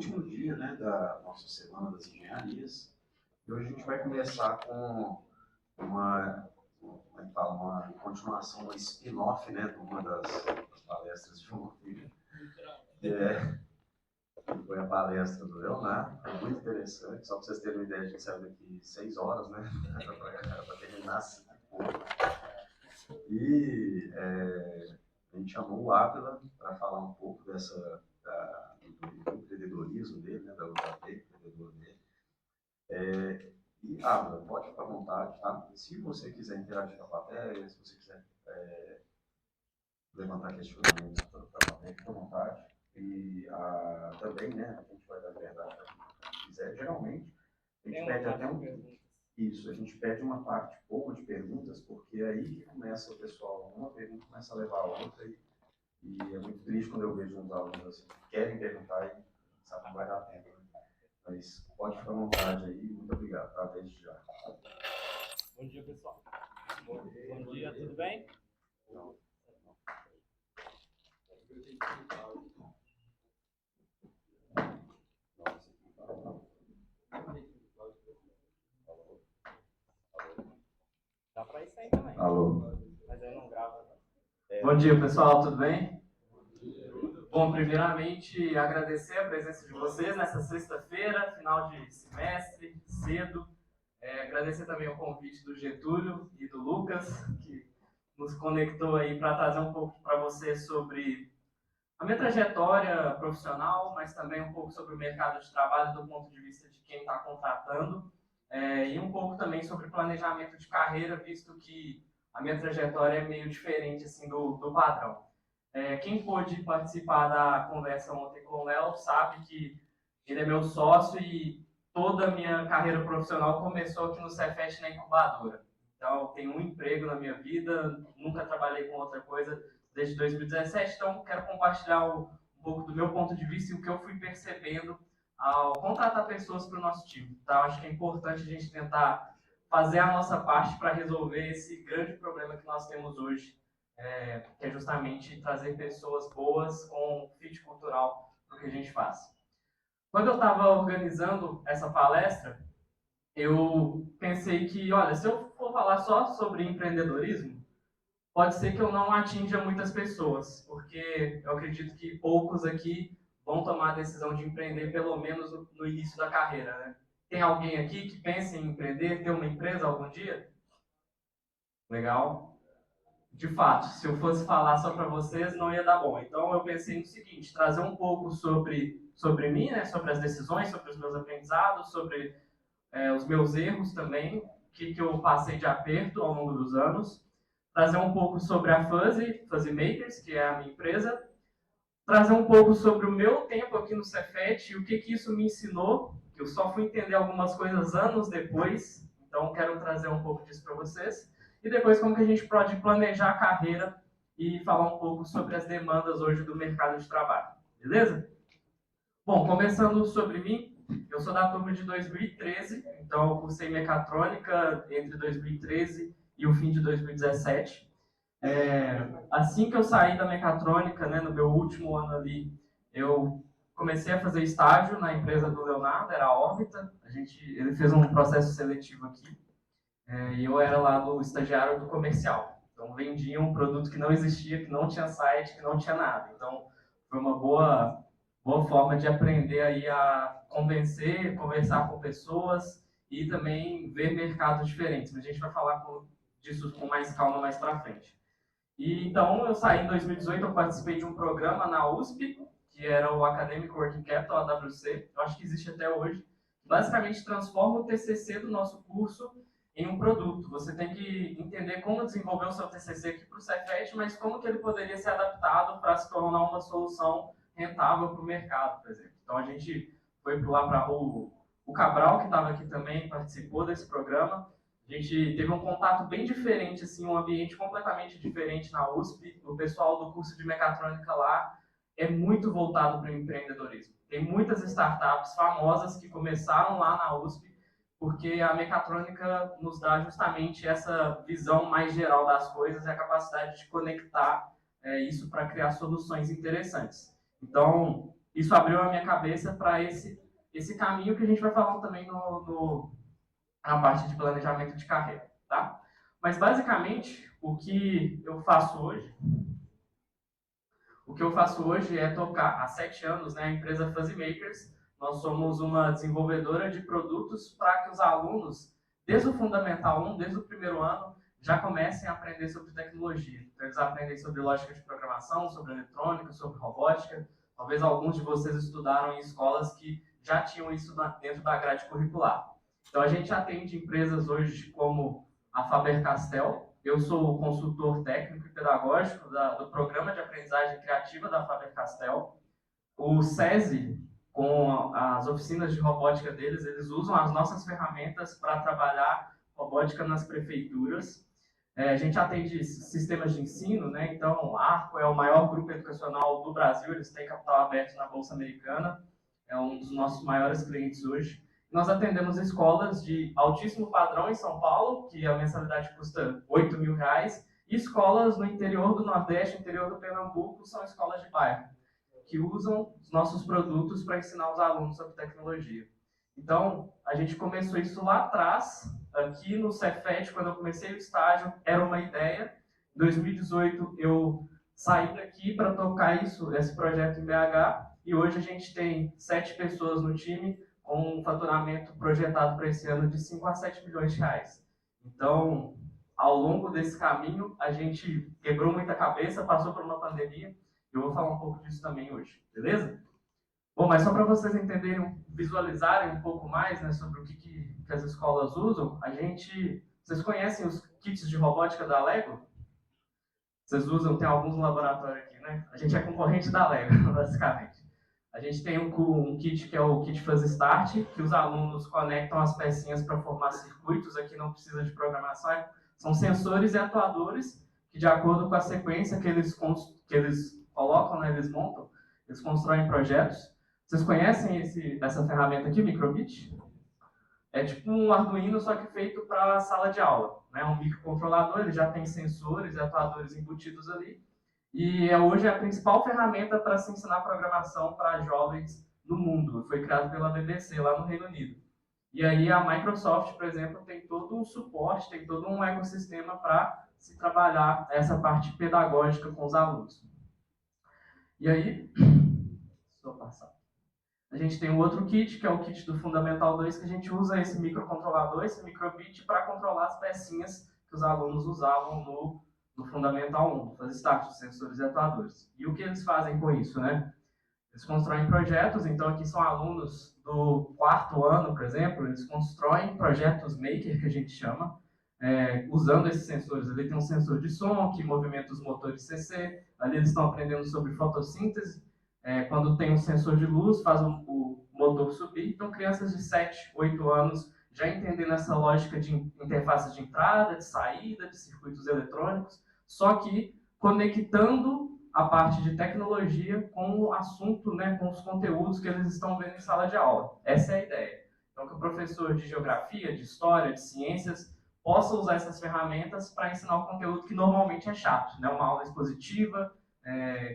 último dia, né, da nossa Semana das Engenharias. E hoje a gente vai começar com uma continuação, uma spin-off, né, de uma das palestras de ontem, que foi a palestra do Leonardo. Foi muito interessante, só para vocês terem uma ideia, a gente saiu daqui 6 horas, né, para terminar assim. E a gente chamou o Ávila para falar um pouco do empreendedorismo dele, né, da UAP, empreendedor dele. E Ávila, pode ficar à vontade, tá? Se você quiser interagir com a plateia, se você quiser levantar questionamentos para a plateia, fica à vontade. E também, né, a gente vai dar liberdade para quem quiser. Geralmente, a gente pede até a gente pede uma parte pouco de perguntas, porque é aí que começa o pessoal, uma pergunta começa a levar a outra, e é muito triste quando eu vejo uns alunos assim, que querem perguntar e sabe, não vai dar tempo. Né? Mas pode ficar à vontade aí, muito obrigado, tá? Desde já. Bom dia, pessoal. Bom dia, tudo bem? Não. Dá para isso aí também. Alô. Mas eu não gravo. Bom dia, pessoal, tudo bem? Bom, primeiramente, agradecer a presença de vocês nessa sexta-feira, final de semestre, cedo. Agradecer também o convite do Getúlio e do Lucas, que nos conectou aí para trazer um pouco para vocês sobre a minha trajetória profissional, mas também um pouco sobre o mercado de trabalho do ponto de vista de quem está contratando, e um pouco também sobre planejamento de carreira, visto que a minha trajetória é meio diferente assim, do padrão. Quem pôde participar da conversa ontem com o Léo sabe que ele é meu sócio e toda a minha carreira profissional começou aqui no Cefet na incubadora. Então, eu tenho um emprego na minha vida, nunca trabalhei com outra coisa desde 2017, então quero compartilhar um pouco do meu ponto de vista e o que eu fui percebendo ao contratar pessoas para o nosso time. Então, acho que é importante a gente tentar fazer a nossa parte para resolver esse grande problema que nós temos hoje, que é justamente trazer pessoas boas com fit cultural para o que a gente faz. Quando eu estava organizando essa palestra, eu pensei que, olha, se eu for falar só sobre empreendedorismo, pode ser que eu não atinja muitas pessoas, porque eu acredito que poucos aqui vão tomar a decisão de empreender, pelo menos no início da carreira, né? Tem alguém aqui que pensa em empreender, ter uma empresa algum dia? Legal. De fato, se eu fosse falar só para vocês, não ia dar bom. Então, eu pensei no seguinte, trazer um pouco sobre mim, né, sobre as decisões, sobre os meus aprendizados, sobre os meus erros também, o que eu passei de aperto ao longo dos anos, trazer um pouco sobre a Fuzzy Makers, que é a minha empresa, trazer um pouco sobre o meu tempo aqui no Cefet e o que isso me ensinou, que eu só fui entender algumas coisas anos depois, então quero trazer um pouco disso para vocês. E depois como que a gente pode planejar a carreira e falar um pouco sobre as demandas hoje do mercado de trabalho. Beleza? Bom, começando sobre mim, eu sou da turma de 2013, então eu cursei mecatrônica entre 2013 e o fim de 2017. Assim que eu saí da mecatrônica, né, no meu último ano ali, eu comecei a fazer estágio na empresa do Leonardo, era a Órbita. Ele fez um processo seletivo aqui. E eu era lá do estagiário do comercial. Então, vendia um produto que não existia, que não tinha site, que não tinha nada. Então, foi uma boa forma de aprender aí a convencer, conversar com pessoas e também ver mercados diferentes. Mas a gente vai falar disso com mais calma mais para frente. E então, eu saí em 2018, eu participei de um programa na USP, que era o Academic Working Capital, AWC, eu acho que existe até hoje. Basicamente, transforma o TCC do nosso curso em um produto. Você tem que entender como desenvolver o seu TCC aqui para o Cefet, mas como que ele poderia ser adaptado para se tornar uma solução rentável para o mercado, por exemplo. Então, a gente foi lá para o Cabral, que estava aqui também, participou desse programa. A gente teve um contato bem diferente, assim, um ambiente completamente diferente na USP. O pessoal do curso de mecatrônica lá é muito voltado para o empreendedorismo. Tem muitas startups famosas que começaram lá na USP, porque a mecatrônica nos dá justamente essa visão mais geral das coisas e a capacidade de conectar isso para criar soluções interessantes. Então, isso abriu a minha cabeça para esse caminho que a gente vai falar também na parte de planejamento de carreira, tá? Mas, basicamente, o que eu faço hoje é tocar, há 7 anos, né, a empresa Fuzzy Makers. Nós somos uma desenvolvedora de produtos para que os alunos, desde o Fundamental 1, desde o primeiro ano, já comecem a aprender sobre tecnologia. Então, eles aprendem sobre lógica de programação, sobre eletrônica, sobre robótica. Talvez alguns de vocês estudaram em escolas que já tinham isso dentro da grade curricular. Então, a gente atende empresas hoje como a Faber-Castell. Eu sou o consultor técnico e pedagógico do programa de aprendizagem criativa da Faber-Castell. O SESI, com as oficinas de robótica deles, eles usam as nossas ferramentas para trabalhar robótica nas prefeituras. A gente atende sistemas de ensino, né? Então, a Arco é o maior grupo educacional do Brasil, eles têm capital aberto na Bolsa Americana, é um dos nossos maiores clientes hoje. Nós atendemos escolas de altíssimo padrão em São Paulo, que a mensalidade custa R$8.000, e escolas no interior do Nordeste, interior do Pernambuco, são escolas de bairro, que usam os nossos produtos para ensinar os alunos sobre tecnologia. Então, a gente começou isso lá atrás, aqui no Cefet, quando eu comecei o estágio, era uma ideia. Em 2018, eu saí daqui para tocar esse projeto em BH, e hoje a gente tem 7 pessoas no time, com um faturamento projetado para esse ano de 5 a 7 milhões de reais. Então, ao longo desse caminho, a gente quebrou muita cabeça, passou por uma pandemia, e eu vou falar um pouco disso também hoje, beleza? Bom, mas só para vocês entenderem, visualizarem um pouco mais, né, sobre o que as escolas usam, vocês conhecem os kits de robótica da Lego? Vocês usam, tem alguns no laboratório aqui, né? A gente é concorrente da Lego, basicamente. A gente tem um kit que é o kit Fuzzy Start, que os alunos conectam as pecinhas para formar circuitos, aqui não precisa de programação, são sensores e atuadores que, de acordo com a sequência que eles colocam, né, eles montam, eles constroem projetos. Vocês conhecem essa ferramenta aqui, Microbit? É tipo um Arduino, só que feito para a sala de aula. Né? Um microcontrolador, ele já tem sensores e atuadores embutidos ali. E hoje é a principal ferramenta para se ensinar programação para jovens no mundo. Foi criado pela BBC, lá no Reino Unido. E aí a Microsoft, por exemplo, tem todo um suporte, tem todo um ecossistema para se trabalhar essa parte pedagógica com os alunos. E aí, deixa eu passar. A gente tem um outro kit, que é o kit do Fundamental 2, que a gente usa esse microcontrolador, esse microbit, para controlar as pecinhas que os alunos usavam no Fundamental 1, fazer start de sensores e atuadores. E o que eles fazem com isso, né? Eles constroem projetos, então aqui são alunos do 4º ano, por exemplo, eles constroem projetos maker, que a gente chama, usando esses sensores. Ali tem um sensor de som, que movimenta os motores CC, ali eles estão aprendendo sobre fotossíntese, quando tem um sensor de luz, faz o motor subir. Então, crianças de 7, 8 anos já entendendo essa lógica de interfaces de entrada, de saída, de circuitos eletrônicos, só que conectando a parte de tecnologia com o assunto, né, com os conteúdos que eles estão vendo em sala de aula. Essa é a ideia. Então, que o professor de geografia, de história, de ciências, possa usar essas ferramentas para ensinar o conteúdo que normalmente é chato, né? Uma aula expositiva,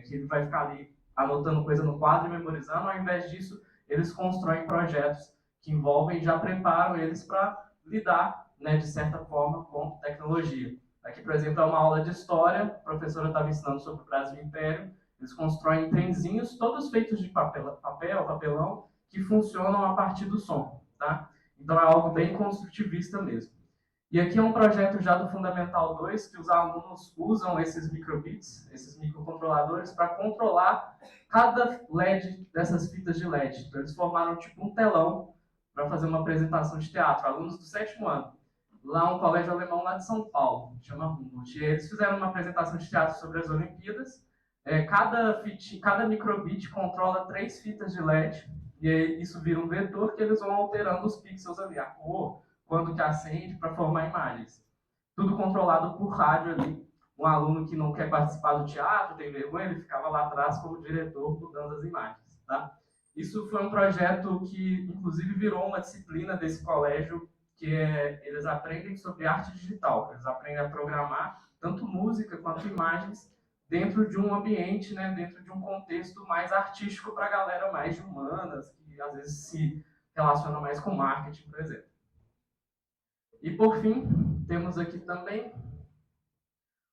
que ele vai ficar ali anotando coisa no quadro e memorizando. Ao invés disso, eles constroem projetos que envolvem e já preparam eles para lidar, né, de certa forma, com tecnologia. Aqui, por exemplo, é uma aula de história, a professora estava ensinando sobre o Brasil Império, eles constroem trenzinhos, todos feitos de papelão, que funcionam a partir do som, tá? Então é algo bem construtivista mesmo. E aqui é um projeto já do Fundamental 2, que os alunos usam esses microbits, esses microcontroladores, para controlar cada LED dessas fitas de LED. Então, eles formaram tipo um telão para fazer uma apresentação de teatro. Alunos do 7º ano. Lá um colégio alemão lá de São Paulo, chama Humboldt. E eles fizeram uma apresentação de teatro sobre as Olimpíadas. Cada microbit controla 3 fitas de LED, e aí isso vira um vetor que eles vão alterando os pixels ali, a cor, quando que acende, para formar imagens. Tudo controlado por rádio ali. Um aluno que não quer participar do teatro, tem vergonha, ele ficava lá atrás como diretor, mudando as imagens. Tá? Isso foi um projeto que, inclusive, virou uma disciplina desse colégio, que eles aprendem sobre arte digital. Eles aprendem a programar tanto música quanto imagens dentro de um ambiente, né, dentro de um contexto mais artístico para a galera mais de humanas, que às vezes se relaciona mais com marketing, por exemplo. E por fim, temos aqui também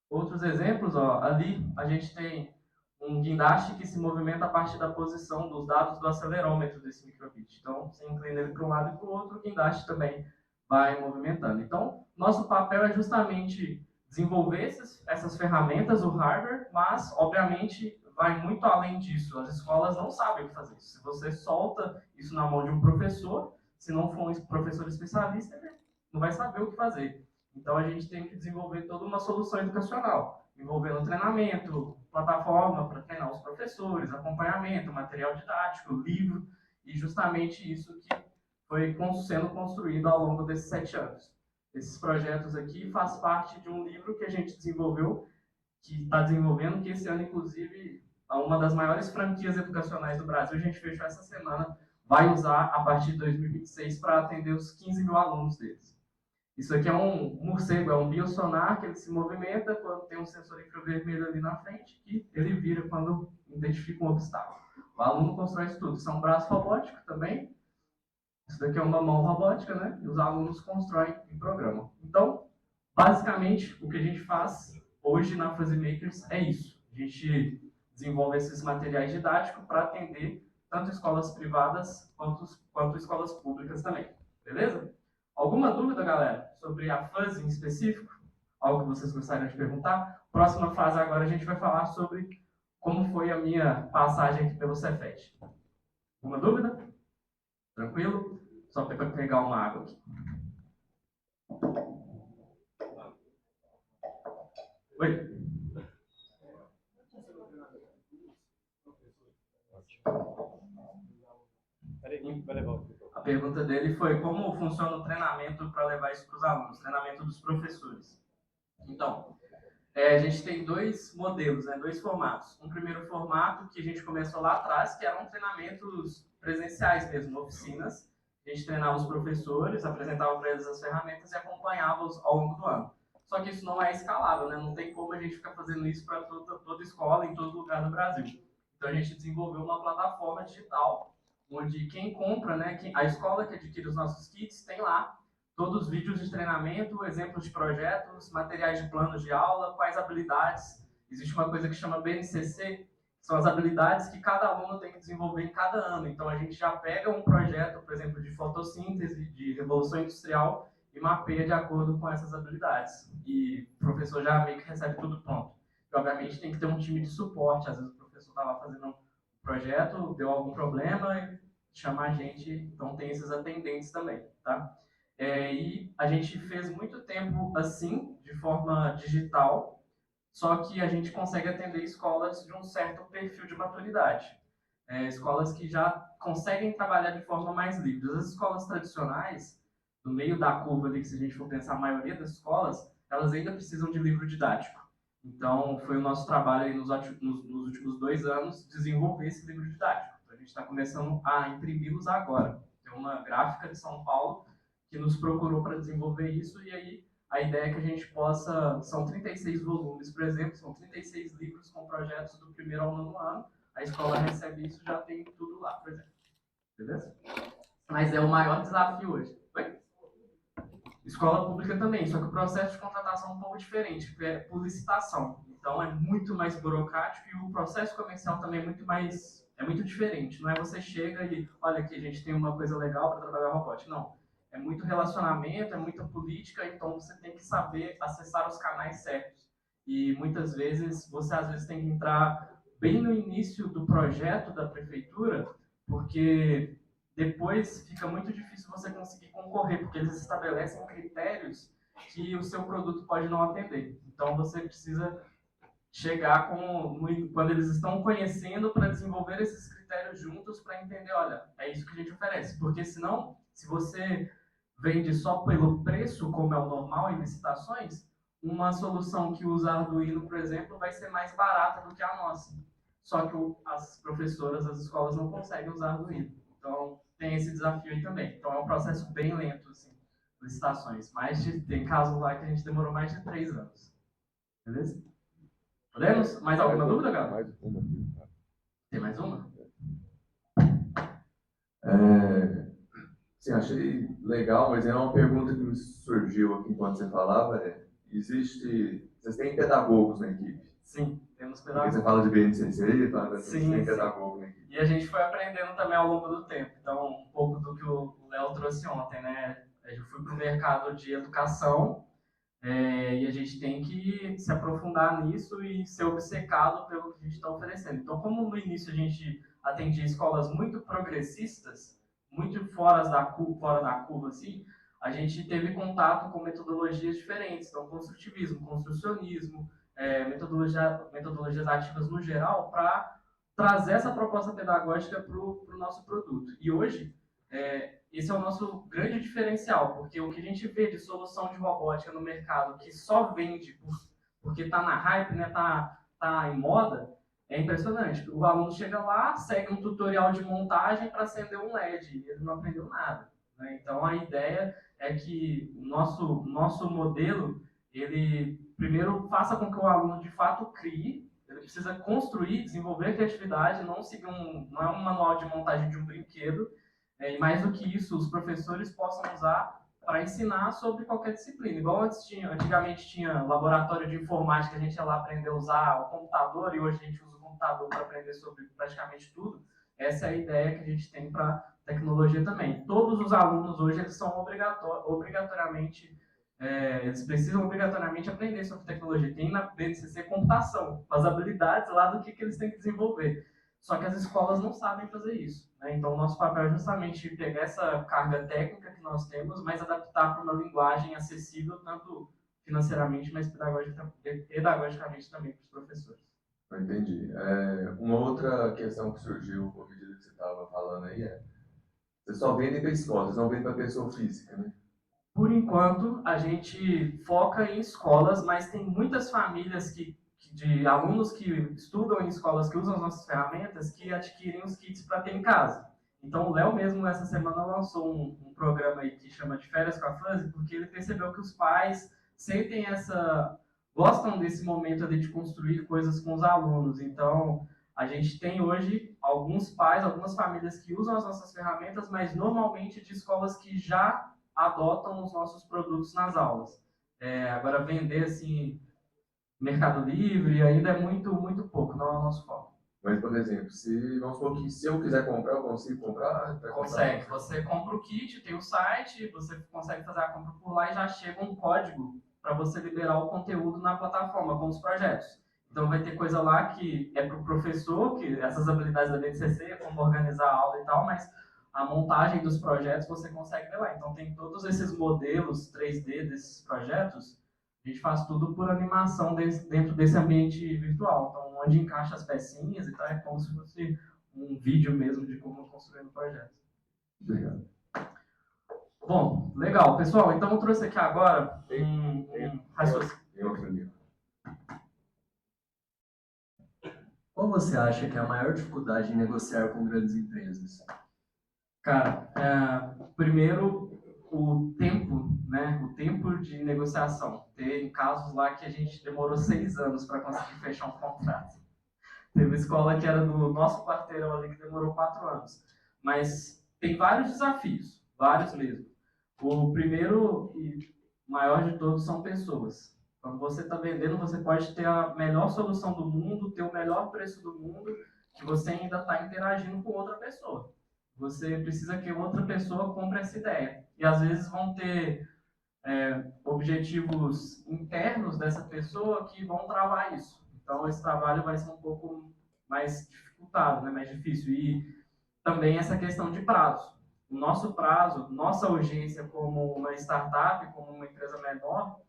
outros exemplos. Ó. Ali a gente tem um guindaste que se movimenta a partir da posição dos dados do acelerômetro desse microbit. Então, você inclina ele para um lado e para o outro, o guindaste também vai movimentando. Então, nosso papel é justamente desenvolver essas ferramentas, o hardware, mas, obviamente, vai muito além disso. As escolas não sabem o que fazer. Se você solta isso na mão de um professor, se não for um professor especialista, ele não vai saber o que fazer. Então, a gente tem que desenvolver toda uma solução educacional, envolvendo treinamento, plataforma para treinar os professores, acompanhamento, material didático, livro, e justamente isso que foi sendo construído ao longo desses 7 anos. Esses projetos aqui faz parte de um livro que a gente desenvolveu, que está desenvolvendo, que esse ano, inclusive, uma das maiores franquias educacionais do Brasil, a gente fechou essa semana, vai usar a partir de 2026 para atender os 15 mil alunos deles. Isso aqui é um morcego, é um biosonar que ele se movimenta quando tem um sensor infravermelho ali na frente, que ele vira quando identifica um obstáculo. O aluno constrói isso tudo. Isso é um braço robótico também. Isso daqui é uma mão robótica, né? E os alunos constroem e programam. Então, basicamente, o que a gente faz hoje na Fuzimakers é isso. A gente desenvolve esses materiais didáticos para atender tanto escolas privadas quanto escolas públicas também. Beleza? Alguma dúvida, galera, sobre a Fuzzy em específico? Algo que vocês gostariam de perguntar? Próxima fase agora a gente vai falar sobre como foi a minha passagem aqui pelo Cefet. Alguma dúvida? Tranquilo? Só para pegar uma água aqui. Oi? A pergunta dele foi como funciona o treinamento para levar isso para os alunos, treinamento dos professores. Então, a gente tem dois modelos, né, dois formatos. Um primeiro formato que a gente começou lá atrás, que eram treinamentos presenciais mesmo, oficinas. A gente treinava os professores, apresentava para eles as ferramentas e acompanhava-os ao longo do ano. Só que isso não é escalável, né? Não tem como a gente ficar fazendo isso para toda escola, em todo lugar do Brasil. Então a gente desenvolveu uma plataforma digital, onde quem compra, né, a escola que adquire os nossos kits, tem lá todos os vídeos de treinamento, exemplos de projetos, materiais de planos de aula, quais habilidades. Existe uma coisa que chama BNCC, que são as habilidades que cada aluno tem que desenvolver em cada ano. Então, a gente já pega um projeto, por exemplo, de fotossíntese, de revolução industrial, e mapeia de acordo com essas habilidades. E o professor já meio que recebe tudo pronto. E, obviamente, tem que ter um time de suporte. Às vezes, o professor está lá fazendo um projeto, deu algum problema, e chama a gente. Então, tem esses atendentes também, tá? E a gente fez muito tempo assim, de forma digital, só que a gente consegue atender escolas de um certo perfil de maturidade. Escolas que já conseguem trabalhar de forma mais livre. As escolas tradicionais, no meio da curva ali, que se a gente for pensar a maioria das escolas, elas ainda precisam de livro didático. Então, foi o nosso trabalho aí nos últimos 2 anos desenvolver esse livro didático. Então, a gente está começando a imprimi-los agora. Tem uma gráfica de São Paulo que nos procurou para desenvolver isso, e aí a ideia é que a gente possa... São 36 volumes, por exemplo, são 36 livros com projetos do primeiro ao 9º ano. A escola recebe isso, já tem tudo lá, por exemplo. Beleza? Mas é o maior desafio hoje. Oi? Escola pública também, só que o processo de contratação é um pouco diferente, porque é por licitação. Então é muito mais burocrático e o processo comercial também é muito diferente. Não é você chega e, olha aqui, a gente tem uma coisa legal para trabalhar robótica. Não. É muito relacionamento, é muita política, então você tem que saber acessar os canais certos. E muitas vezes, você às vezes tem que entrar bem no início do projeto da prefeitura, porque depois fica muito difícil você conseguir concorrer, porque eles estabelecem critérios que o seu produto pode não atender. Então você precisa chegar quando eles estão conhecendo para desenvolver esses critérios juntos para entender, olha, é isso que a gente oferece. Porque senão, se você vende só pelo preço, como é o normal em licitações, uma solução que usa Arduino, por exemplo, vai ser mais barata do que a nossa. Só que as professoras, as escolas não conseguem usar Arduino. Então, tem esse desafio aí também. Então, é um processo bem lento, assim, licitações. Tem casos lá que a gente demorou mais de 3 anos. Beleza? Podemos? Mais alguma dúvida, Gabi? Mais uma aqui. Tem mais uma? Sim, achei legal, mas é uma pergunta que me surgiu aqui enquanto você falava. Vocês têm pedagogos na equipe? Sim, temos Porque pedagogos. você fala de BNCC, fala Sim, vocês têm sim. pedagogo na equipe. E a gente foi aprendendo também ao longo do tempo. Então, um pouco do que o Léo trouxe ontem, né? Eu fui para o mercado de educação e a gente tem que se aprofundar nisso e ser obcecado pelo que a gente está oferecendo. Então, como no início a gente atendia escolas muito progressistas, muito fora da curva, assim, a gente teve contato com metodologias diferentes. Então, construtivismo, construcionismo, metodologias ativas no geral, para trazer essa proposta pedagógica para o nosso produto. E hoje, esse é o nosso grande diferencial, porque o que a gente vê de solução de robótica no mercado que só vende porque está na hype, né, tá em moda, é impressionante. O aluno chega lá, segue um tutorial de montagem para acender um LED, e ele não aprendeu nada. Né? Então, a ideia é que o nosso modelo, ele primeiro faça com que o aluno de fato crie. Ele precisa construir, desenvolver a criatividade, não é um manual de montagem de um brinquedo. E mais do que isso, os professores possam usar para ensinar sobre qualquer disciplina. Igual antigamente tinha laboratório de informática, a gente ia lá aprender a usar o computador, e hoje a gente usa o computador para aprender sobre praticamente tudo. Essa é a ideia que a gente tem para tecnologia também. Todos os alunos hoje eles são obrigatoriamente eles precisam obrigatoriamente aprender sobre tecnologia. Tem na BNCC computação, as habilidades lá do que eles têm que desenvolver. Só que as escolas não sabem fazer isso. Né? Então, o nosso papel é justamente pegar essa carga técnica que nós temos, mas adaptar para uma linguagem acessível, tanto financeiramente, mas pedagogicamente também para os professores. Eu entendi. Uma outra questão que surgiu com a medida que você estava falando aí vocês só vendem para escola, vocês não vendem para pessoa física, né? Por enquanto, a gente foca em escolas, mas tem muitas famílias de alunos que estudam em escolas que usam as nossas ferramentas que adquirem os kits para ter em casa. Então, o Léo mesmo, essa semana, lançou um programa aí que chama de Férias com a Fuzzy, porque ele percebeu que os pais gostam desse momento ali de construir coisas com os alunos. Então, a gente tem hoje alguns pais, algumas famílias que usam as nossas ferramentas, mas normalmente de escolas que já adotam os nossos produtos nas aulas. Agora, vender assim, Mercado Livre ainda é muito, muito pouco, não é o nosso foco. Mas, por exemplo, vamos supor que se eu quiser comprar, eu consigo comprar? Consegue. Você compra o kit, tem o site, você consegue fazer a compra por lá e já chega um código para você liberar o conteúdo na plataforma com os projetos. Então vai ter coisa lá que é para o professor, que essas habilidades da BNCC, como organizar a aula e tal, mas a montagem dos projetos você consegue ver lá. Então tem todos esses modelos 3D desses projetos, a gente faz tudo por animação dentro desse ambiente virtual. Então onde encaixa as pecinhas e tal, é como se fosse um vídeo mesmo de como construir um projeto. Obrigado. Bom, legal. Pessoal, então eu trouxe aqui agora um raciocínio. Qual você acha que é a maior dificuldade em negociar com grandes empresas? Cara, primeiro o tempo, né? O tempo de negociação. Tem casos lá que a gente demorou 6 anos para conseguir fechar um contrato. Teve escola que era do nosso quarteirão ali que demorou 4 anos. Mas tem vários desafios, vários mesmo. O primeiro e maior de todos são pessoas. Quando você está vendendo, você pode ter a melhor solução do mundo, ter o melhor preço do mundo, que você ainda está interagindo com outra pessoa. Você precisa que outra pessoa compre essa ideia. E às vezes vão ter objetivos internos dessa pessoa que vão travar isso. Então esse trabalho vai ser um pouco mais dificultado, né? Mais difícil. E também essa questão de prazo. O nosso prazo, nossa urgência como uma startup, como uma empresa menor,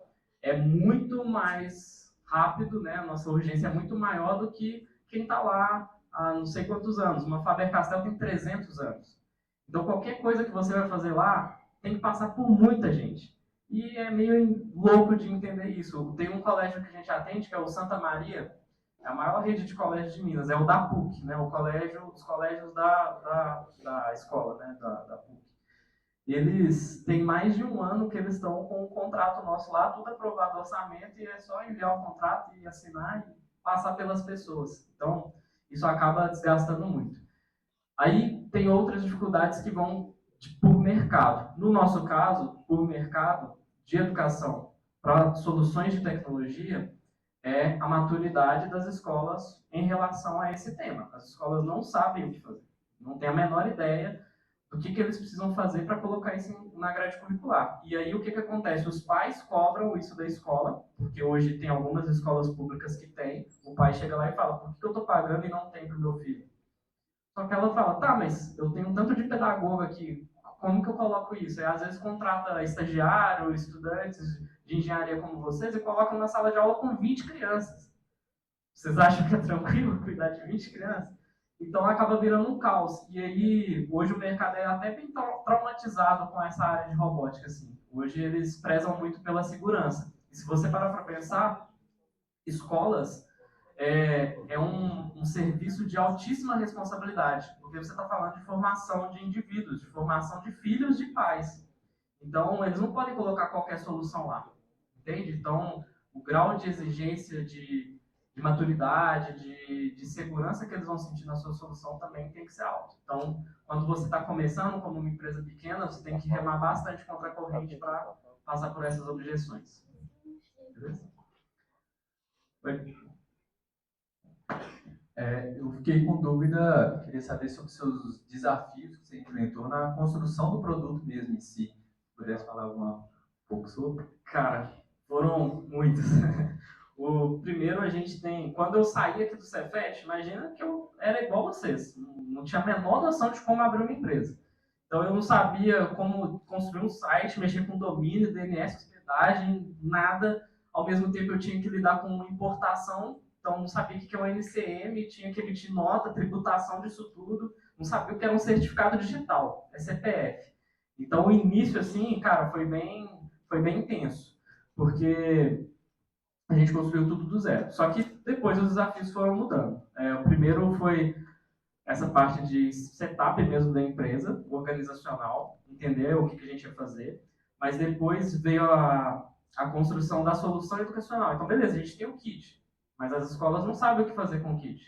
é muito mais rápido, né? A nossa urgência é muito maior do que quem está lá há não sei quantos anos. Uma Faber-Castell tem 300 anos. Então, qualquer coisa que você vai fazer lá tem que passar por muita gente. E é meio louco de entender isso. Tem um colégio que a gente atende, que é o Santa Maria, é a maior rede de colégios de Minas, é o da PUC, né? Os colégios da escola, né? Da PUC. Eles têm mais de 1 ano que eles estão com o contrato nosso lá, tudo aprovado no orçamento, e é só enviar o contrato e assinar e passar pelas pessoas. Então, isso acaba desgastando muito. Aí tem outras dificuldades que vão por mercado. No nosso caso, por mercado de educação para soluções de tecnologia, é a maturidade das escolas em relação a esse tema. As escolas não sabem o que fazer, não têm a menor ideia do que eles precisam fazer para colocar isso na grade curricular. E aí o que acontece? Os pais cobram isso da escola, porque hoje tem algumas escolas públicas que tem, o pai chega lá e fala, por que eu estou pagando e não tem para o meu filho? Só que ela fala, tá, mas eu tenho um tanto de pedagogo aqui, como que eu coloco isso? Às vezes contrata estagiário, estudantes de engenharia como vocês e colocam na sala de aula com 20 crianças. Vocês acham que é tranquilo cuidar de 20 crianças? Então acaba virando um caos. E aí, hoje o mercado é até bem traumatizado com essa área de robótica. Assim. Hoje eles prezam muito pela segurança. E se você parar para pensar, escolas é um serviço de altíssima responsabilidade, porque você está falando de formação de indivíduos, de formação de filhos de pais. Então, eles não podem colocar qualquer solução lá, entende? Então, o grau de exigência de maturidade, de segurança que eles vão sentir na sua solução também tem que ser alto. Então, quando você está começando como uma empresa pequena, você tem que remar bastante contra a corrente para passar por essas objeções. Beleza? Eu fiquei com dúvida, queria saber sobre os seus desafios que você enfrentou na construção do produto mesmo em si. Se pudesse falar um pouco sobre? Cara, foram muitos. O primeiro a gente tem... Quando eu saí aqui do Cefet, imagina que eu era igual vocês. Não tinha a menor noção de como abrir uma empresa. Então eu não sabia como construir um site, mexer com domínio, DNS, hospedagem, nada. Ao mesmo tempo eu tinha que lidar com importação, então não sabia o que é um NCM, tinha que emitir nota, tributação disso tudo, não sabia o que era um certificado digital, é CPF. Então o início, assim, cara, foi bem intenso, porque a gente construiu tudo do zero. Só que depois os desafios foram mudando. O primeiro foi essa parte de setup mesmo da empresa, organizacional, entender o que a gente ia fazer, mas depois veio a construção da solução educacional. Então, beleza, a gente tem o kit, mas as escolas não sabem o que fazer com o kit.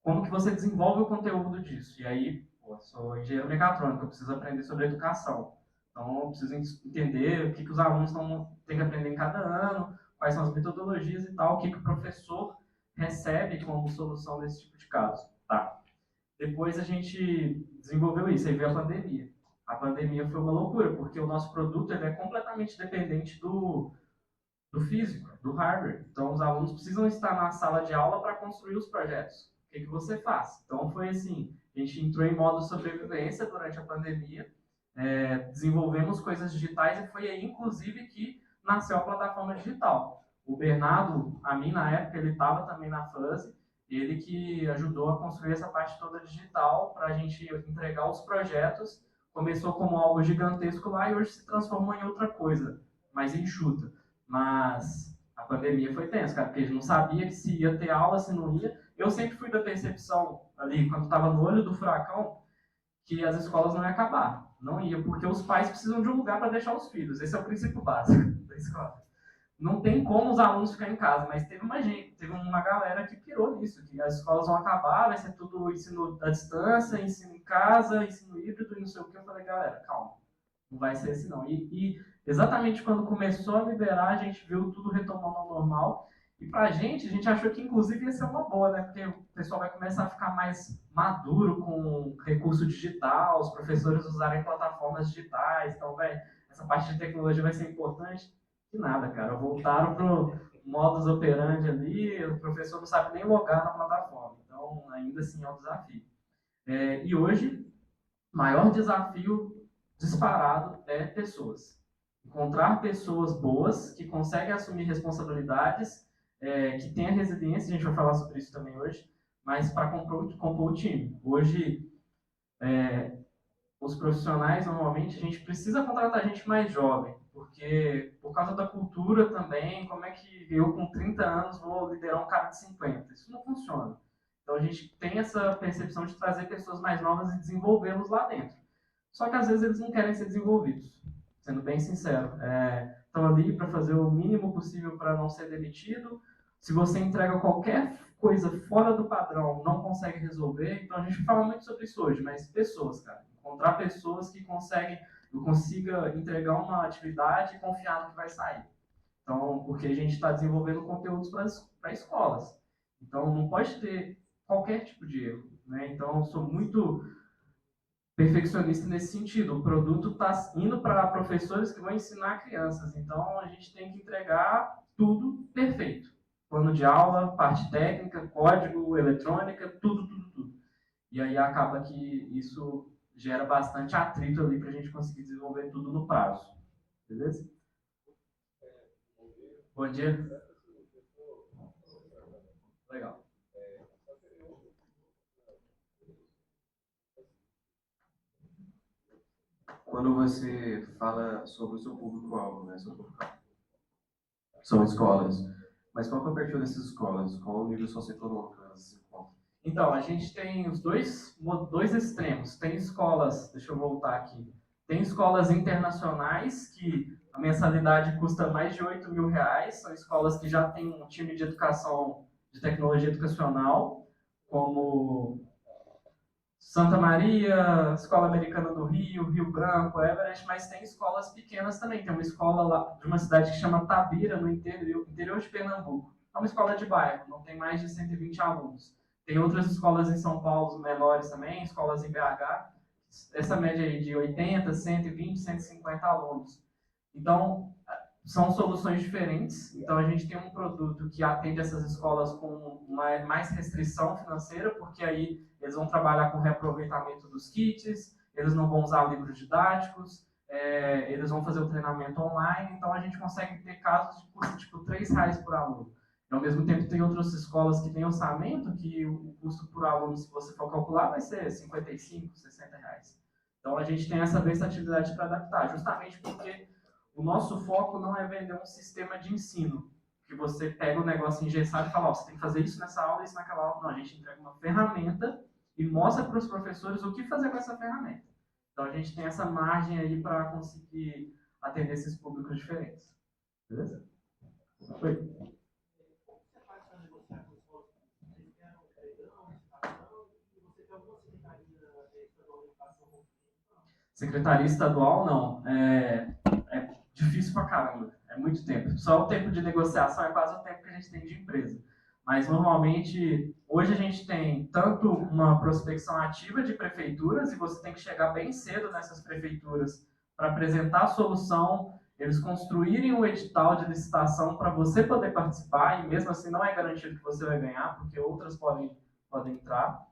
Como que você desenvolve o conteúdo disso? E aí, eu sou engenheiro mecatrônico, eu preciso aprender sobre educação. Então, eu preciso entender o que os alunos têm que aprender em cada ano, quais são as metodologias e tal, o que o professor recebe como solução desse tipo de caso. Tá. Depois a gente desenvolveu isso, aí veio a pandemia. A pandemia foi uma loucura, porque o nosso produto ele é completamente dependente do físico, do hardware. Então, os alunos precisam estar na sala de aula para construir os projetos. O que você faz? Então, foi assim, a gente entrou em modo sobrevivência durante a pandemia, desenvolvemos coisas digitais e foi aí, inclusive, que nasceu a plataforma digital. O Bernardo, a mim, na época, ele estava também na Fuzzy, ele que ajudou a construir essa parte toda digital para a gente entregar os projetos. Começou como algo gigantesco lá e hoje se transformou em outra coisa, mais enxuta. Mas a pandemia foi tensa, cara, porque a gente não sabia que se ia ter aula, se não ia. Eu sempre fui da percepção, ali, quando estava no olho do furacão, que as escolas não iam acabar. Não ia, porque os pais precisam de um lugar para deixar os filhos. Esse é o princípio básico da escola. Não tem como os alunos ficarem em casa, mas teve uma galera que pirou nisso, que as escolas vão acabar, vai ser tudo ensino à distância, ensino em casa, ensino híbrido e não sei o que. Eu falei, galera, calma, não vai ser assim não. E exatamente quando começou a liberar, a gente viu tudo retomando ao normal. E pra gente, a gente achou que inclusive ia ser uma boa, né? Porque o pessoal vai começar a ficar mais maduro com recurso digital, os professores usarem plataformas digitais, então, essa parte de tecnologia vai ser importante. Que nada, cara. Voltaram pro modus operandi ali, o professor não sabe nem logar na plataforma. Então, ainda assim, é um desafio. E hoje, o maior desafio disparado é pessoas. Encontrar pessoas boas, que conseguem assumir responsabilidades, que tenham resiliência, a gente vai falar sobre isso também hoje, mas para compor o time. Hoje, os profissionais, normalmente, a gente precisa contratar gente mais jovem, porque por causa da cultura também, como é que eu com 30 anos vou liderar um cara de 50? Isso não funciona. Então a gente tem essa percepção de trazer pessoas mais novas e desenvolvê-los lá dentro. Só que às vezes eles não querem ser desenvolvidos, sendo bem sincero. Estão ali para fazer o mínimo possível para não ser demitido, Se você entrega qualquer coisa fora do padrão, não consegue resolver. Então a gente fala muito sobre isso hoje, mas pessoas, cara. Encontrar pessoas que eu consiga entregar uma atividade e confiar no que vai sair. Então, porque a gente está desenvolvendo conteúdos para escolas. Então não pode ter qualquer tipo de erro, né? Então eu sou muito perfeccionista nesse sentido. O produto está indo para professores que vão ensinar crianças. Então a gente tem que entregar tudo perfeito. Plano de aula, parte técnica, código, eletrônica, tudo. E aí acaba que isso gera bastante atrito ali para a gente conseguir desenvolver tudo no prazo. Beleza? Bom dia. Legal. Quando você fala sobre o seu público-alvo, né? São escolas. Mas qual que é o perfil dessas escolas? Qual o nível socioeconômico elas se encontram? Então, a gente tem os dois extremos. Tem escolas, deixa eu voltar aqui, tem escolas internacionais que a mensalidade custa mais de R$8.000. São escolas que já têm um time de educação, de tecnologia educacional, como Santa Maria, Escola Americana do Rio, Rio Branco, Everest, mas tem escolas pequenas também. Tem uma escola lá de uma cidade que chama Tabira, no interior de Pernambuco. É uma escola de bairro, não tem mais de 120 alunos. Tem outras escolas em São Paulo menores também, escolas em BH. Essa média aí de 80, 120, 150 alunos. Então, são soluções diferentes. Então, a gente tem um produto que atende essas escolas com mais restrição financeira, porque aí eles vão trabalhar com reaproveitamento dos kits, eles não vão usar livros didáticos, eles vão fazer o treinamento online. Então, a gente consegue ter casos de custo tipo R$3 por aluno. E, ao mesmo tempo, tem outras escolas que têm orçamento, que o custo por aluno, se você for calcular, vai ser R$55, R$60. Então, a gente tem essa versatilidade para adaptar, justamente porque o nosso foco não é vender um sistema de ensino, que você pega o negócio engessado e fala, você tem que fazer isso nessa aula, isso naquela aula. Não, a gente entrega uma ferramenta e mostra para os professores o que fazer com essa ferramenta. Então, a gente tem essa margem aí para conseguir atender esses públicos diferentes. Beleza? Oi. Secretaria estadual, não. É difícil pra caramba. É muito tempo. Só o tempo de negociação é quase o tempo que a gente tem de empresa. Mas, normalmente, hoje a gente tem tanto uma prospecção ativa de prefeituras, e você tem que chegar bem cedo nessas prefeituras para apresentar a solução, eles construírem um edital de licitação para você poder participar, e mesmo assim não é garantido que você vai ganhar, porque outras podem entrar.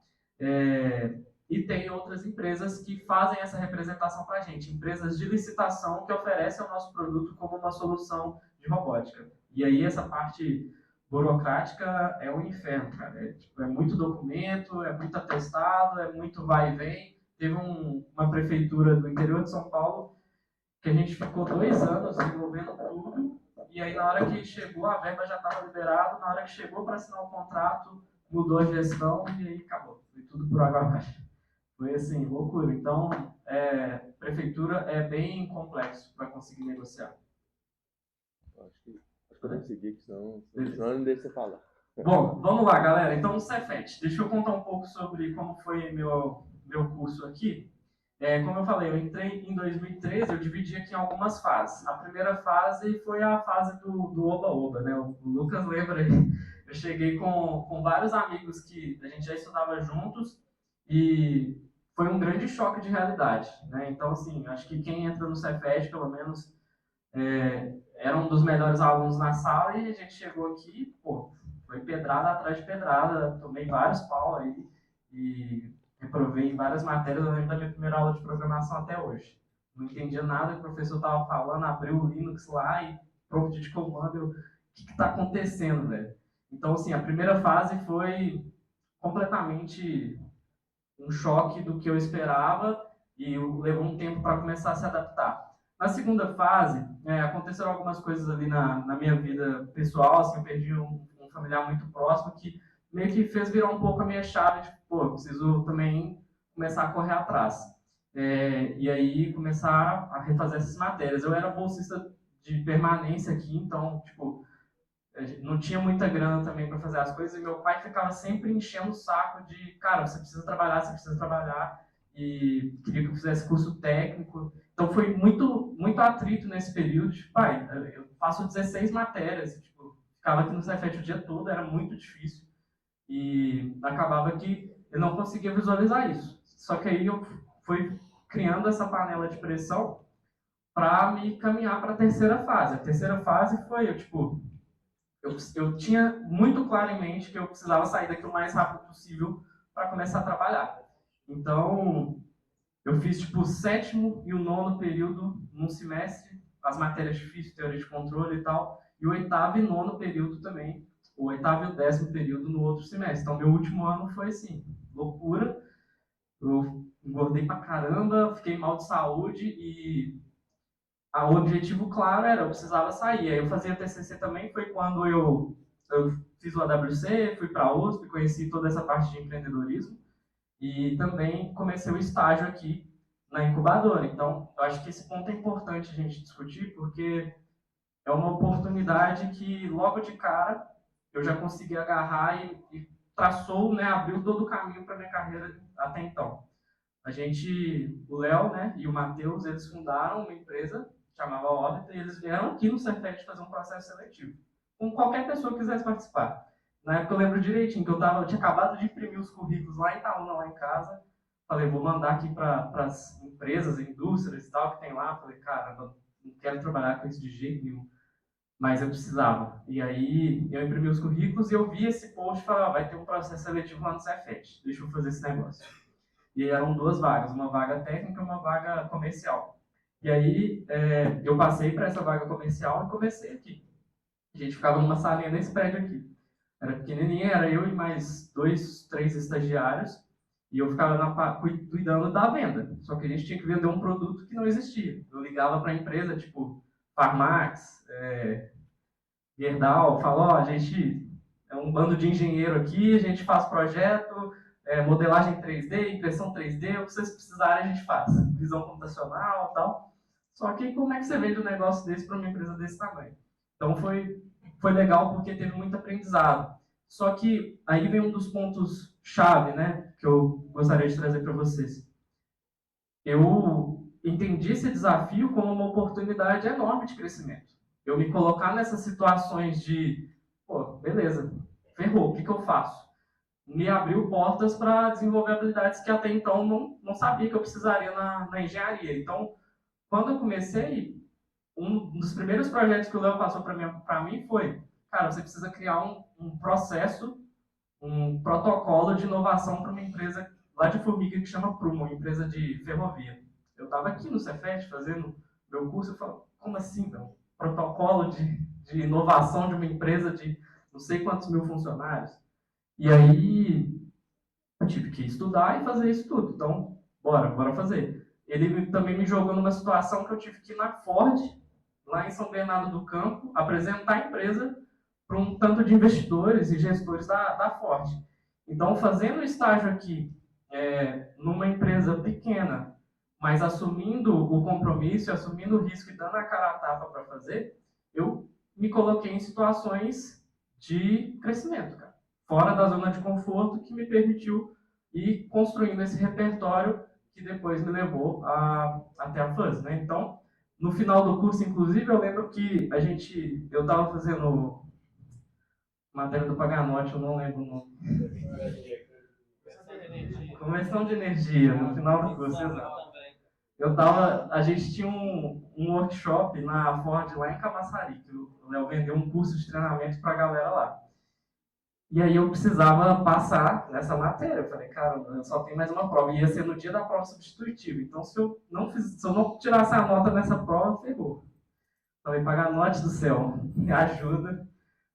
E tem outras empresas que fazem essa representação para a gente, empresas de licitação que oferecem o nosso produto como uma solução de robótica. E aí essa parte burocrática é um inferno, cara. É muito documento, é muito atestado, é muito vai e vem. Teve uma prefeitura do interior de São Paulo que a gente ficou 2 anos desenvolvendo tudo, e aí na hora que chegou, a verba já estava liberada, na hora que chegou para assinar o contrato, mudou a gestão e aí acabou. Foi tudo por água abaixo. Foi assim, loucura. Então, prefeitura é bem complexo para conseguir negociar. Acho que eu devo seguir, senão não deixa você falar. Bom, vamos lá, galera. Então, o Cefet. Deixa eu contar um pouco sobre como foi meu curso aqui. Como eu falei, eu entrei em 2013, eu dividi aqui em algumas fases. A primeira fase foi a fase do Oba-Oba, né? O Lucas lembra aí. Eu cheguei com vários amigos que a gente já estudava juntos e foi um grande choque de realidade, né? Então, assim, acho que quem entra no Cefet, pelo menos, era um dos melhores alunos na sala, e a gente chegou aqui, pô, foi pedrada atrás de pedrada, tomei vários pau aí e reprovei em várias matérias. Eu lembro da minha primeira aula de programação até hoje. Não entendia nada que o professor estava falando, abriu o Linux lá e prompt de comando, o que está acontecendo, velho? Então, assim, a primeira fase foi completamente um choque do que eu esperava e levou um tempo para começar a se adaptar. Na segunda fase, aconteceram algumas coisas ali na minha vida pessoal, assim, eu perdi um familiar muito próximo que meio que fez virar um pouco a minha chave de, pô, eu preciso também começar a correr atrás. E aí começar a refazer essas matérias. Eu era bolsista de permanência aqui, então, tipo, não tinha muita grana também para fazer as coisas, e meu pai ficava sempre enchendo o saco de, cara, você precisa trabalhar, e queria que eu fizesse curso técnico. Então foi muito atrito nesse período, tipo, pai, eu faço 16 matérias, tipo, ficava aqui no Cefet o dia todo, era muito difícil, e acabava que eu não conseguia visualizar isso. Só que aí eu fui criando essa panela de pressão para me caminhar para a terceira fase. A terceira fase foi, eu tinha muito claro em mente que eu precisava sair daqui o mais rápido possível para começar a trabalhar. Então, eu fiz o sétimo e o nono período num semestre, as matérias difíceis, teoria de controle e tal, e o oitavo e nono período também, o oitavo e o 10º período no outro semestre. Então, meu último ano foi assim, loucura, eu engordei pra caramba, fiquei mal de saúde e o objetivo claro era, eu precisava sair. Aí eu fazia TCC também, foi quando eu fiz o AWC, fui para a USP, conheci toda essa parte de empreendedorismo e também comecei o estágio aqui na incubadora. Então, eu acho que esse ponto é importante a gente discutir, porque é uma oportunidade que logo de cara eu já consegui agarrar e traçou, né, abriu todo o caminho para minha carreira até então. O Léo, né, e o Matheus, eles fundaram uma empresa chamava Órbita, e eles vieram aqui no Cefet fazer um processo seletivo, com qualquer pessoa que quisesse participar. Na época eu lembro direitinho que eu tinha acabado de imprimir os currículos lá em Itaúna, lá em casa. Falei, vou mandar aqui para as empresas, indústrias e tal que tem lá. Falei, cara, não quero trabalhar com isso de jeito nenhum, mas eu precisava. E aí eu imprimi os currículos e eu vi esse post e falei, vai ter um processo seletivo lá no Cefet, deixa eu fazer esse negócio. E aí eram 2 vagas, uma vaga técnica e uma vaga comercial. E aí eu passei para essa vaga comercial e comecei aqui. A gente ficava numa salinha nesse prédio aqui. Era pequenininha, era eu e mais 2, 3 estagiários. E eu ficava cuidando da venda. Só que a gente tinha que vender um produto que não existia. Eu ligava para a empresa, tipo Farmax, Gerdau, falou, a gente é um bando de engenheiro aqui, a gente faz projeto, modelagem 3D, impressão 3D, o que vocês precisarem a gente faz. Visão computacional e tal. Só que como é que você vende um negócio desse para uma empresa desse tamanho? Então foi legal porque teve muito aprendizado. Só que aí vem um dos pontos chave, né, que eu gostaria de trazer para vocês. Eu entendi esse desafio como uma oportunidade enorme de crescimento. Eu me colocar nessas situações de, pô, beleza, ferrou, o que eu faço? Me abriu portas para desenvolver habilidades que até então não sabia que eu precisaria na engenharia. Então, quando eu comecei, um dos primeiros projetos que o Léo passou para mim foi, cara, você precisa criar um processo, um protocolo de inovação para uma empresa lá de Formiga que chama Prumo, uma empresa de ferrovia. Eu estava aqui no Cefet fazendo meu curso, eu falei, como assim, meu? Protocolo de inovação de uma empresa de não sei quantos mil funcionários. E aí eu tive que estudar e fazer isso tudo. Então, bora fazer. Ele também me jogou numa situação que eu tive que ir na Ford, lá em São Bernardo do Campo, apresentar a empresa para um tanto de investidores e gestores da Ford. Então, fazendo o estágio aqui, numa empresa pequena, mas assumindo o compromisso, assumindo o risco e dando a cara a tapa para fazer, eu me coloquei em situações de crescimento, cara. Fora da zona de conforto, que me permitiu ir construindo esse repertório que depois me levou até a FUS, né? Então, no final do curso, inclusive, eu lembro que eu estava fazendo matéria do Paganotti, eu não lembro o nome. Conversão de energia, no final do curso, exato. A gente tinha um workshop na Ford lá em Camaçari, que o Léo vendeu um curso de treinamento para a galera lá. E aí eu precisava passar nessa matéria. Eu falei, cara, eu só tenho mais uma prova. Ia ser no dia da prova substitutiva. Então, se eu não tirasse a nota nessa prova, ferrou. Falei, Paganotti do céu, me ajuda.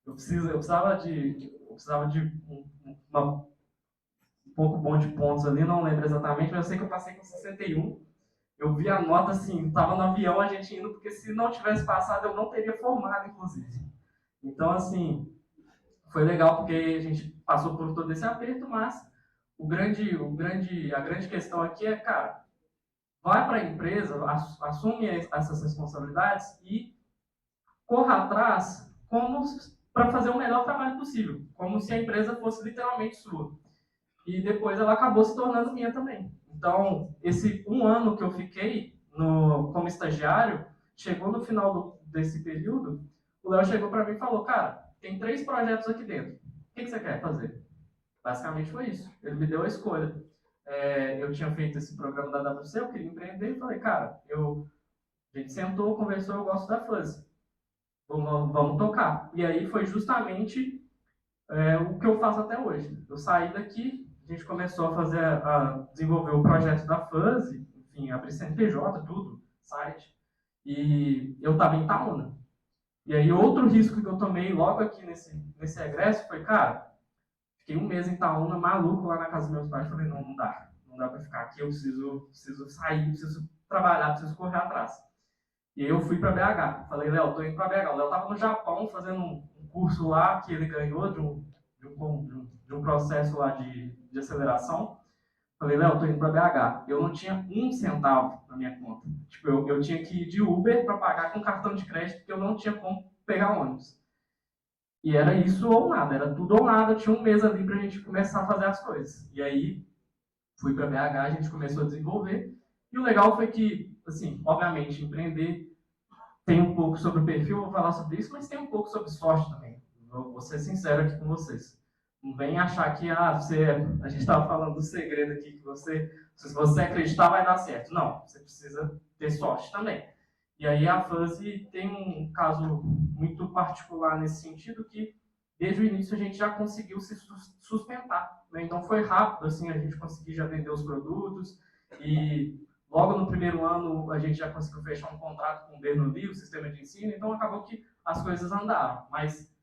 Eu precisava de um pouco bom de pontos ali, não lembro exatamente, mas eu sei que eu passei com 61. Eu vi a nota assim, estava no avião a gente indo, porque se não tivesse passado eu não teria formado, inclusive. Então, assim, foi legal porque a gente passou por todo esse aperto, mas a grande questão aqui é, cara, vai para a empresa, assume essas responsabilidades e corra atrás como para fazer o melhor trabalho possível, como se a empresa fosse literalmente sua. E depois ela acabou se tornando minha também. Então, esse 1 ano que eu fiquei como estagiário, chegou no final desse período, o Léo chegou para mim e falou, cara, tem 3 projetos aqui dentro. O que você quer fazer? Basicamente foi isso. Ele me deu a escolha. Eu tinha feito esse programa da WC, eu queria empreender e falei, cara, a gente sentou, conversou, eu gosto da Fuzzy. Vamos tocar. E aí foi justamente o que eu faço até hoje. Eu saí daqui, a gente começou a desenvolver o projeto da Fuzzy, enfim, abrir CNPJ, tudo, site. E eu estava em Itaúna. E aí outro risco que eu tomei logo aqui nesse egresso foi, cara, fiquei 1 mês em Itaúna, maluco, lá na casa dos meus pais. Falei, não dá para ficar aqui, eu preciso sair, preciso trabalhar, preciso correr atrás. E aí eu fui para BH. Falei, Léo, tô indo para BH. O Léo estava no Japão fazendo um curso lá que ele ganhou de um processo lá de aceleração. Falei, Léo, tô indo para BH. Eu não tinha 1 centavo na minha conta. Tipo, eu tinha que ir de Uber para pagar com cartão de crédito, porque eu não tinha como pegar ônibus. E era isso ou nada, era tudo ou nada. Eu tinha 1 mês ali para a gente começar a fazer as coisas. E aí fui para BH, a gente começou a desenvolver. E o legal foi que, assim, obviamente, empreender tem um pouco sobre o perfil, vou falar sobre isso, mas tem um pouco sobre sorte também. Vou ser sincero aqui com vocês. Não vem achar que a gente estava falando do segredo aqui, se você acreditar vai dar certo. Não, você precisa ter sorte também. E aí a Fuzzy tem um caso muito particular nesse sentido, que desde o início a gente já conseguiu se sustentar. Né? Então foi rápido, assim, a gente conseguiu já vender os produtos e logo no primeiro ano a gente já conseguiu fechar um contrato com o Bernoulli, o sistema de ensino, então acabou que as coisas andaram, mas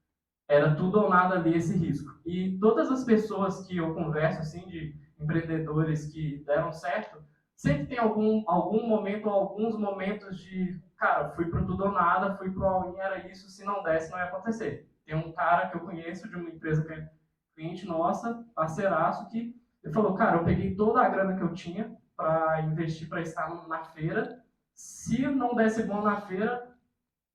era tudo ou nada ali esse risco. E todas as pessoas que eu converso, assim, de empreendedores que deram certo, sempre tem algum momento, ou alguns momentos de, cara, fui pro tudo ou nada, fui pro all-in, era isso, se não desse, não ia acontecer. Tem um cara que eu conheço de uma empresa que é cliente nossa, parceiraço, que ele falou, cara, eu peguei toda a grana que eu tinha para investir para estar na feira, se não desse bom na feira,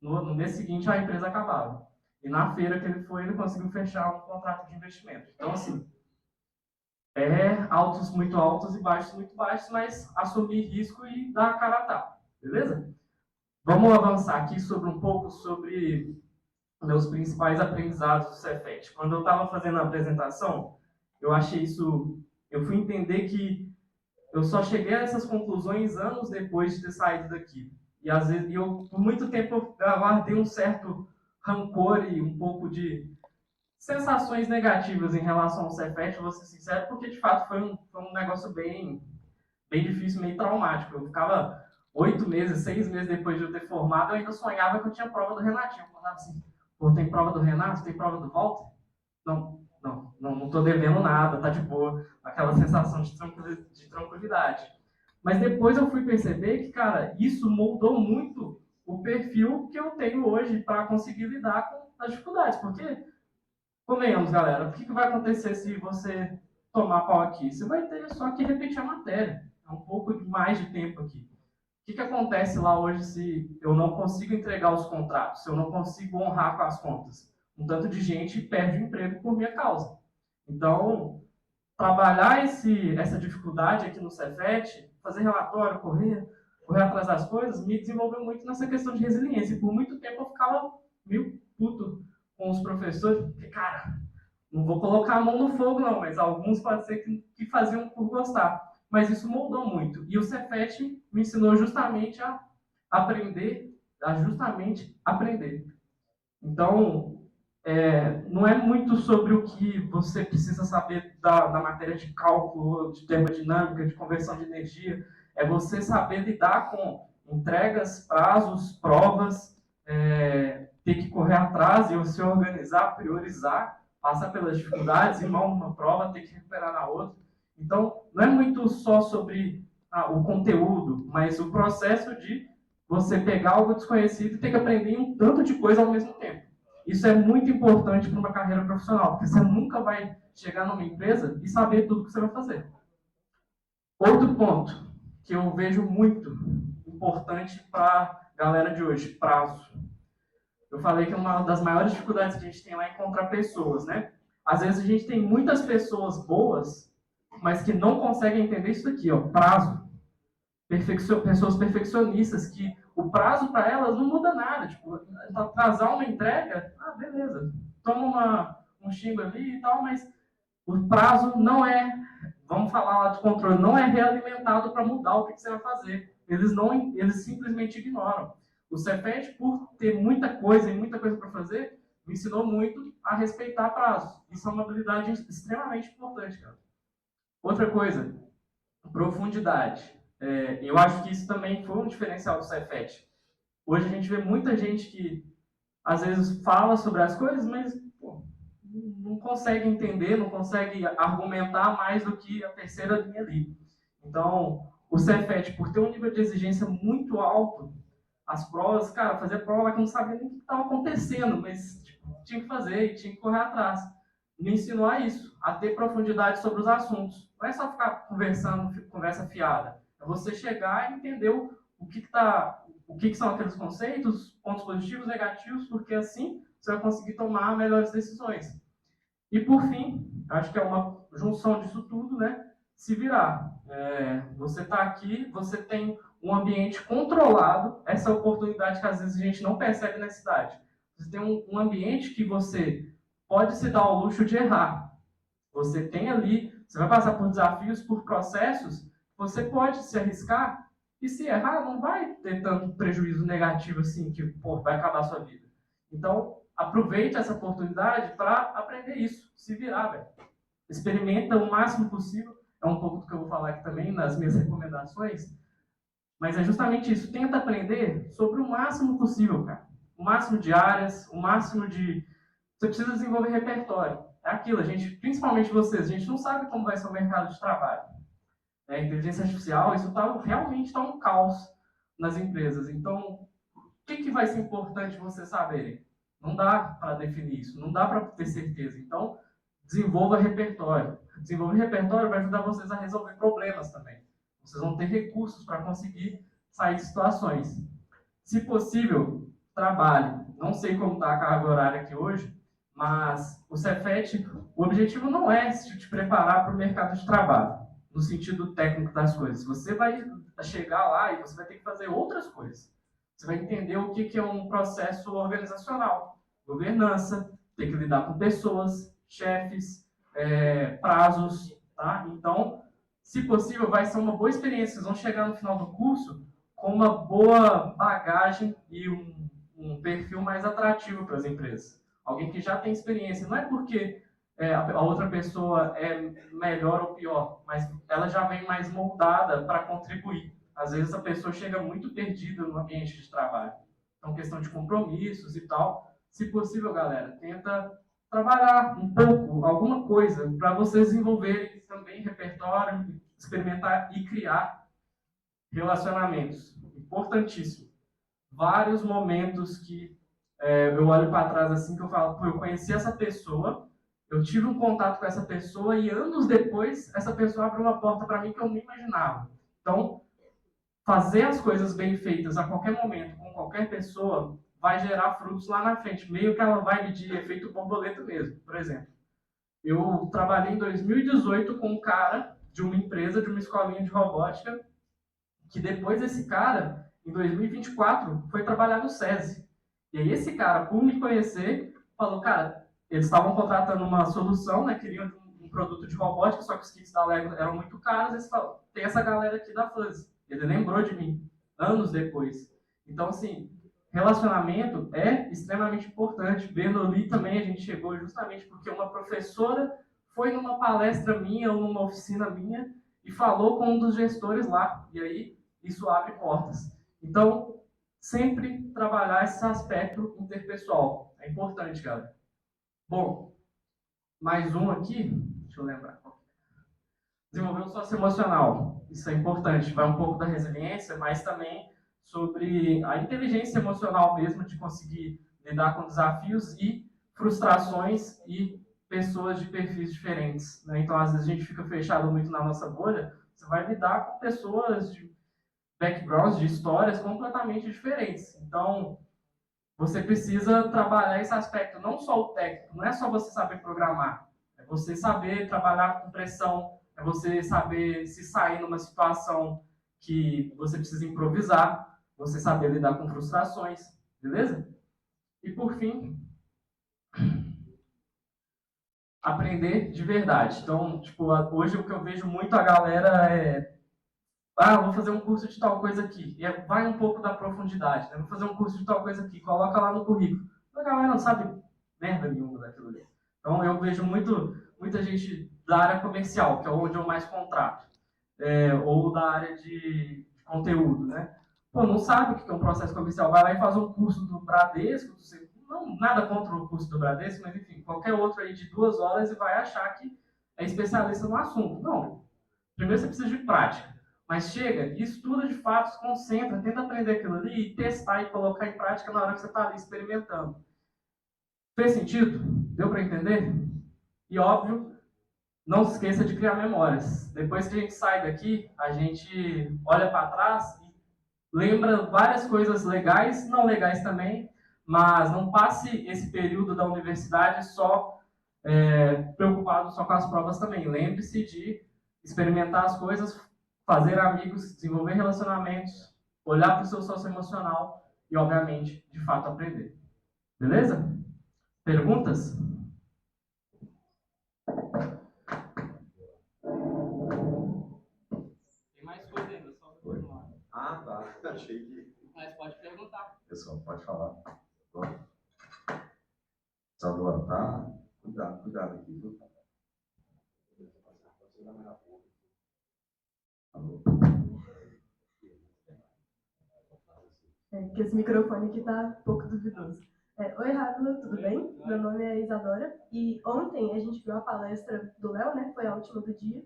no mês seguinte a empresa acabava. E na feira que ele foi, ele conseguiu fechar um contrato de investimento. Então, assim, altos muito altos e baixos muito baixos, mas assumir risco e dar a cara a tapa, beleza? Vamos avançar aqui um pouco sobre meus principais aprendizados do Cefet. Quando eu estava fazendo a apresentação, eu fui entender que eu só cheguei a essas conclusões anos depois de ter saído daqui. E às vezes, por muito tempo eu guardei um certo rancor e um pouco de sensações negativas em relação ao Cefet, vou ser sincero, porque de fato foi um negócio bem difícil, meio traumático. Eu ficava 8 meses, 6 meses depois de eu ter formado, eu ainda sonhava que eu tinha prova do Renatinho. Eu falava assim, pô, tem prova do Renato, tem prova do Walter? Não tô devendo nada, tá de boa. Aquela sensação de tranquilidade. Mas depois eu fui perceber que, cara, isso moldou muito o perfil que eu tenho hoje para conseguir lidar com as dificuldades. Porque, convenhamos, galera, o que vai acontecer se você tomar pau aqui? Você vai ter só que repetir a matéria. É um pouco mais de tempo aqui. O que acontece lá hoje se eu não consigo entregar os contratos, se eu não consigo honrar com as contas? Um tanto de gente perde o emprego por minha causa. Então, trabalhar essa dificuldade aqui no Cefet, fazer relatório, correr atrás das coisas, me desenvolveu muito nessa questão de resiliência. E por muito tempo eu ficava meio puto com os professores, porque, cara, não vou colocar a mão no fogo não, mas alguns pode ser que faziam por gostar. Mas isso moldou muito. E o Cefet me ensinou justamente a aprender. Então, não é muito sobre o que você precisa saber da matéria de cálculo, de termodinâmica, de conversão de energia. É você saber lidar com entregas, prazos, provas, ter que correr atrás e se organizar, priorizar, passar pelas dificuldades, ir mal numa prova, ter que recuperar na outra. Então, não é muito só sobre o conteúdo, mas o processo de você pegar algo desconhecido e ter que aprender um tanto de coisa ao mesmo tempo. Isso é muito importante para uma carreira profissional, porque você nunca vai chegar numa empresa e saber tudo que você vai fazer. Outro ponto que eu vejo muito importante para a galera de hoje, prazo. eu falei que uma das maiores dificuldades que a gente tem lá é encontrar pessoas, né? Às vezes a gente tem muitas pessoas boas, mas que não conseguem entender isso daqui, ó, prazo. Pessoas perfeccionistas, que o prazo para elas não muda nada. Tipo, atrasar uma entrega, beleza, toma um xingo ali e tal, mas o prazo não é, vamos falar lá de controle, não é realimentado para mudar o que você vai fazer. Eles simplesmente ignoram. O Cefet, por ter muita coisa e muita coisa para fazer, me ensinou muito a respeitar prazos. Isso é uma habilidade extremamente importante, cara. Outra coisa, profundidade. Eu acho que isso também foi um diferencial do Cefet. Hoje a gente vê muita gente que às vezes fala sobre as coisas, mas não consegue entender, não consegue argumentar mais do que a terceira linha ali. Então, o Cefet, por ter um nível de exigência muito alto, as provas, cara, fazia prova lá que eu não sabia nem o que estava acontecendo, mas tipo, tinha que fazer e tinha que correr atrás. Me ensinou a isso, a ter profundidade sobre os assuntos. Não é só ficar conversando, conversa fiada. É você chegar e entender o que são aqueles conceitos, pontos positivos, negativos, porque assim você vai conseguir tomar melhores decisões. E por fim, acho que é uma junção disso tudo, né? Se virar. Você está aqui, você tem um ambiente controlado, essa oportunidade que às vezes a gente não percebe na cidade. Você tem um ambiente que você pode se dar ao luxo de errar. Você tem ali, você vai passar por desafios, por processos, você pode se arriscar e se errar, não vai ter tanto prejuízo negativo assim, que vai acabar a sua vida. Então, aproveite essa oportunidade para aprender isso, se virar, velho. Experimenta o máximo possível, é um pouco do que eu vou falar aqui também nas minhas recomendações, mas é justamente isso, tenta aprender sobre o máximo possível, cara. O máximo de áreas, o máximo de... Você precisa desenvolver repertório. É aquilo, a gente, principalmente vocês, a gente não sabe como vai ser o mercado de trabalho. A inteligência artificial, isso realmente está um caos nas empresas. Então, o que vai ser importante vocês saberem? Não dá para definir isso, não dá para ter certeza. Então, desenvolva repertório. Desenvolver repertório vai ajudar vocês a resolver problemas também. Vocês vão ter recursos para conseguir sair de situações. Se possível, trabalhe. Não sei como está a carga horária aqui hoje, mas o Cefet, o objetivo não é te preparar para o mercado de trabalho, no sentido técnico das coisas. Você vai chegar lá e você vai ter que fazer outras coisas. Você vai entender o que é um processo organizacional, governança, ter que lidar com pessoas, chefes, prazos, tá? Então, se possível, vai ser uma boa experiência. Vocês vão chegar no final do curso com uma boa bagagem e um perfil mais atrativo para as empresas. Alguém que já tem experiência. Não é porque a outra pessoa é melhor ou pior, mas ela já vem mais moldada para contribuir. Às vezes a pessoa chega muito perdida no ambiente de trabalho. Então, questão de compromissos e tal. Se possível, galera, tenta trabalhar um pouco, alguma coisa, para vocês desenvolverem também repertório, experimentar e criar relacionamentos. Importantíssimo. Vários momentos que eu olho para trás assim, que eu falo, eu conheci essa pessoa, eu tive um contato com essa pessoa e anos depois essa pessoa abriu uma porta para mim que eu nem imaginava. Então, fazer as coisas bem feitas a qualquer momento, com qualquer pessoa, vai gerar frutos lá na frente. Meio que ela vai de efeito borboleta mesmo. Por exemplo, eu trabalhei em 2018 com um cara de uma empresa, de uma escolinha de robótica, que depois esse cara, em 2024, foi trabalhar no SESI. E aí esse cara, por me conhecer, falou, cara, eles estavam contratando uma solução, né, queriam um produto de robótica, só que os kits da Lego eram muito caros, eles falaram, tem essa galera aqui da Fuzzy. Ele lembrou de mim, anos depois. Então, assim, relacionamento é extremamente importante. Bernoulli também a gente chegou justamente porque uma professora foi numa palestra minha ou numa oficina minha e falou com um dos gestores lá. E aí, isso abre portas. Então, sempre trabalhar esse aspecto interpessoal. É importante, galera. Bom, mais um aqui. Deixa eu lembrar. Desenvolver o socioemocional. Isso é importante. Vai um pouco da resiliência, mas também sobre a inteligência emocional mesmo, de conseguir lidar com desafios e frustrações e pessoas de perfis diferentes. Né? Então, às vezes, a gente fica fechado muito na nossa bolha. Você vai lidar com pessoas de backgrounds, de histórias completamente diferentes. Então, você precisa trabalhar esse aspecto, não só o técnico, não é só você saber programar, é você saber trabalhar com pressão, é você saber se sair numa situação que você precisa improvisar, você saber lidar com frustrações, beleza? E por fim, aprender de verdade. Então, tipo, hoje o que eu vejo muito a galera é vou fazer um curso de tal coisa aqui. E vai um pouco da profundidade, né? Vou fazer um curso de tal coisa aqui, coloca lá no currículo. A galera não sabe merda nenhuma daquilo ali. Então eu vejo muita gente da área comercial, que é onde eu mais contrato, ou da área de conteúdo, né? Pô, não sabe o que é um processo comercial. Vai lá e faz um curso do Bradesco, não, nada contra o curso do Bradesco, mas enfim, qualquer outro aí de 2 horas e vai achar que é especialista no assunto. Não. Primeiro você precisa de prática. Mas chega, estuda de fato, se concentra, tenta aprender aquilo ali e testar e colocar em prática na hora que você está ali experimentando. Fez sentido? Deu para entender? E óbvio, não se esqueça de criar memórias. Depois que a gente sai daqui, a gente olha para trás e lembra várias coisas legais, não legais também, mas não passe esse período da universidade só preocupado só com as provas também. Lembre-se de experimentar as coisas, fazer amigos, desenvolver relacionamentos, olhar para o seu socioemocional e, obviamente, de fato aprender. Beleza? Perguntas? Tem mais coisa ainda, só perguntar. Ah, tá. Achei que... Mas pode perguntar. Pessoal, pode falar. Isadora, tá? Cuidado aqui, viu? Que esse microfone aqui tá um pouco duvidoso. Oi, Rápido, tudo bem? Meu nome é Isadora e ontem a gente viu a palestra do Léo, né? Foi a última do dia.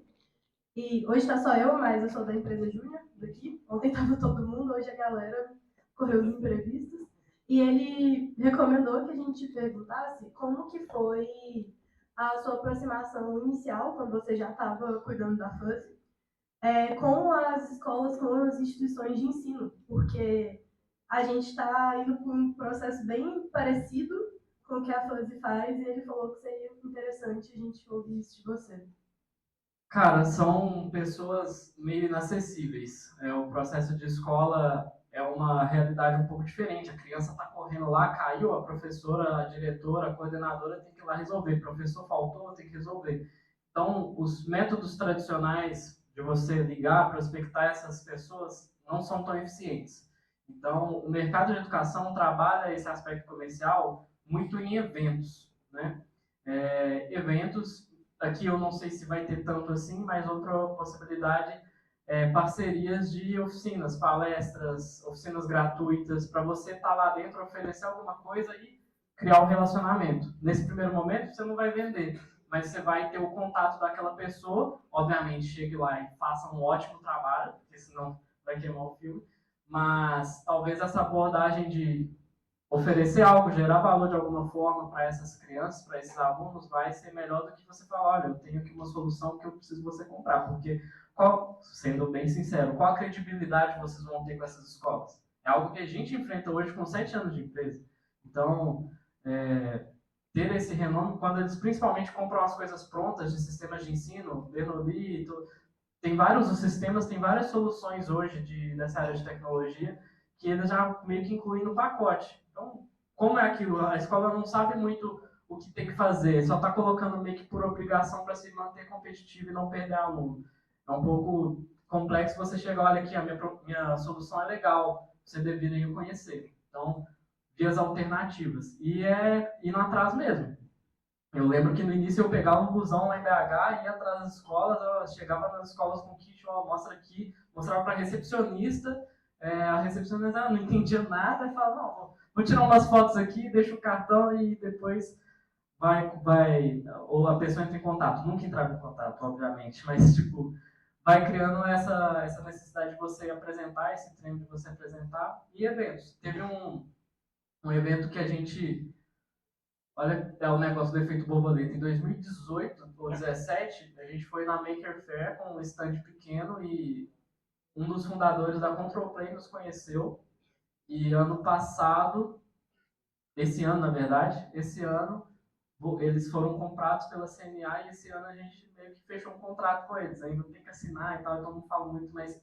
E hoje tá só eu, mas eu sou da empresa Júnior daqui. Ontem tava todo mundo, hoje a galera correu os imprevistos. E ele recomendou que a gente perguntasse como que foi a sua aproximação inicial, quando você já estava cuidando da FUSE, com as escolas, com as instituições de ensino, porque a gente está indo por um processo bem parecido com o que a FUSE faz, e ele falou que seria interessante a gente ouvir isso de você. Cara, são pessoas meio inacessíveis. O processo de escola é uma realidade um pouco diferente. A criança está correndo lá, caiu, a professora, a diretora, a coordenadora tem que ir lá resolver. O professor faltou, tem que resolver. Então, os métodos tradicionais de você ligar, prospectar essas pessoas não são tão eficientes. Então, o mercado de educação trabalha esse aspecto comercial muito em eventos, né? Eventos, aqui eu não sei se vai ter tanto assim, mas outra possibilidade parcerias de oficinas, palestras, oficinas gratuitas, para você estar lá dentro, oferecer alguma coisa e criar um relacionamento. Nesse primeiro momento, você não vai vender, mas você vai ter o contato daquela pessoa, obviamente chegue lá e faça um ótimo trabalho, porque senão vai queimar o filme, mas talvez essa abordagem de oferecer algo, gerar valor de alguma forma para essas crianças, para esses alunos, vai ser melhor do que você falar, olha, eu tenho aqui uma solução que eu preciso você comprar, porque, sendo bem sincero, qual a credibilidade vocês vão ter com essas escolas? É algo que a gente enfrenta hoje com 7 anos de empresa. Então, ter esse renome, quando eles principalmente compram as coisas prontas de sistemas de ensino, Bernoulli, tem vários sistemas, tem várias soluções hoje nessa área de tecnologia, que eles já meio que incluem no pacote. Então, como é aquilo? A escola não sabe muito o que tem que fazer, só está colocando meio que por obrigação para se manter competitivo e não perder aluno. É um pouco complexo você chegar, olha aqui, a minha solução é legal, você deveria conhecer. Então, vias alternativas. E é indo atrás mesmo. Eu lembro que no início eu pegava um busão lá em BH, ia atrás das escolas, eu chegava nas escolas com kit, mostra aqui, mostrava para a recepcionista, a recepcionista não entendia nada, e falava, não, vou tirar umas fotos aqui, deixa o cartão e depois ou a pessoa entra em contato. Nunca entrava em contato, obviamente, mas tipo, vai criando essa necessidade de você apresentar, esse treino de você apresentar, e eventos. Teve um evento que a gente... Olha, é o negócio do efeito borboleta. Em 2018 ou 2017, a gente foi na Maker Faire com um stand pequeno e um dos fundadores da Control Play nos conheceu. E ano passado, esse ano, na verdade, esse ano eles foram comprados pela CNA e esse ano a gente meio que fechou um contrato com eles. Ainda tem que assinar e tal, então não falo muito, mas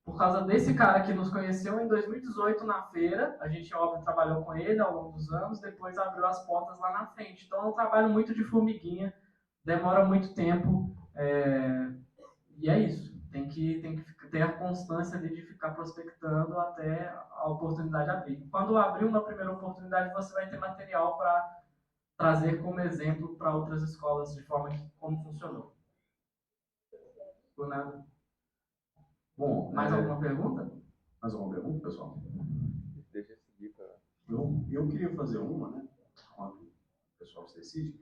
por causa desse cara que nos conheceu em 2018 na feira, a gente, óbvio, trabalhou com ele ao longo dos anos, depois abriu as portas lá na frente. Então é um trabalho muito de formiguinha, demora muito tempo, e é isso. Tem que ter a constância ali de ficar prospectando até a oportunidade abrir. Quando abrir uma primeira oportunidade, você vai ter material para trazer como exemplo para outras escolas de forma que como funcionou. Por nada. Bom, Mais alguma pergunta? Mais alguma pergunta, pessoal? Deixa eu seguir para. Eu queria fazer uma, né? Quando o pessoal se decide.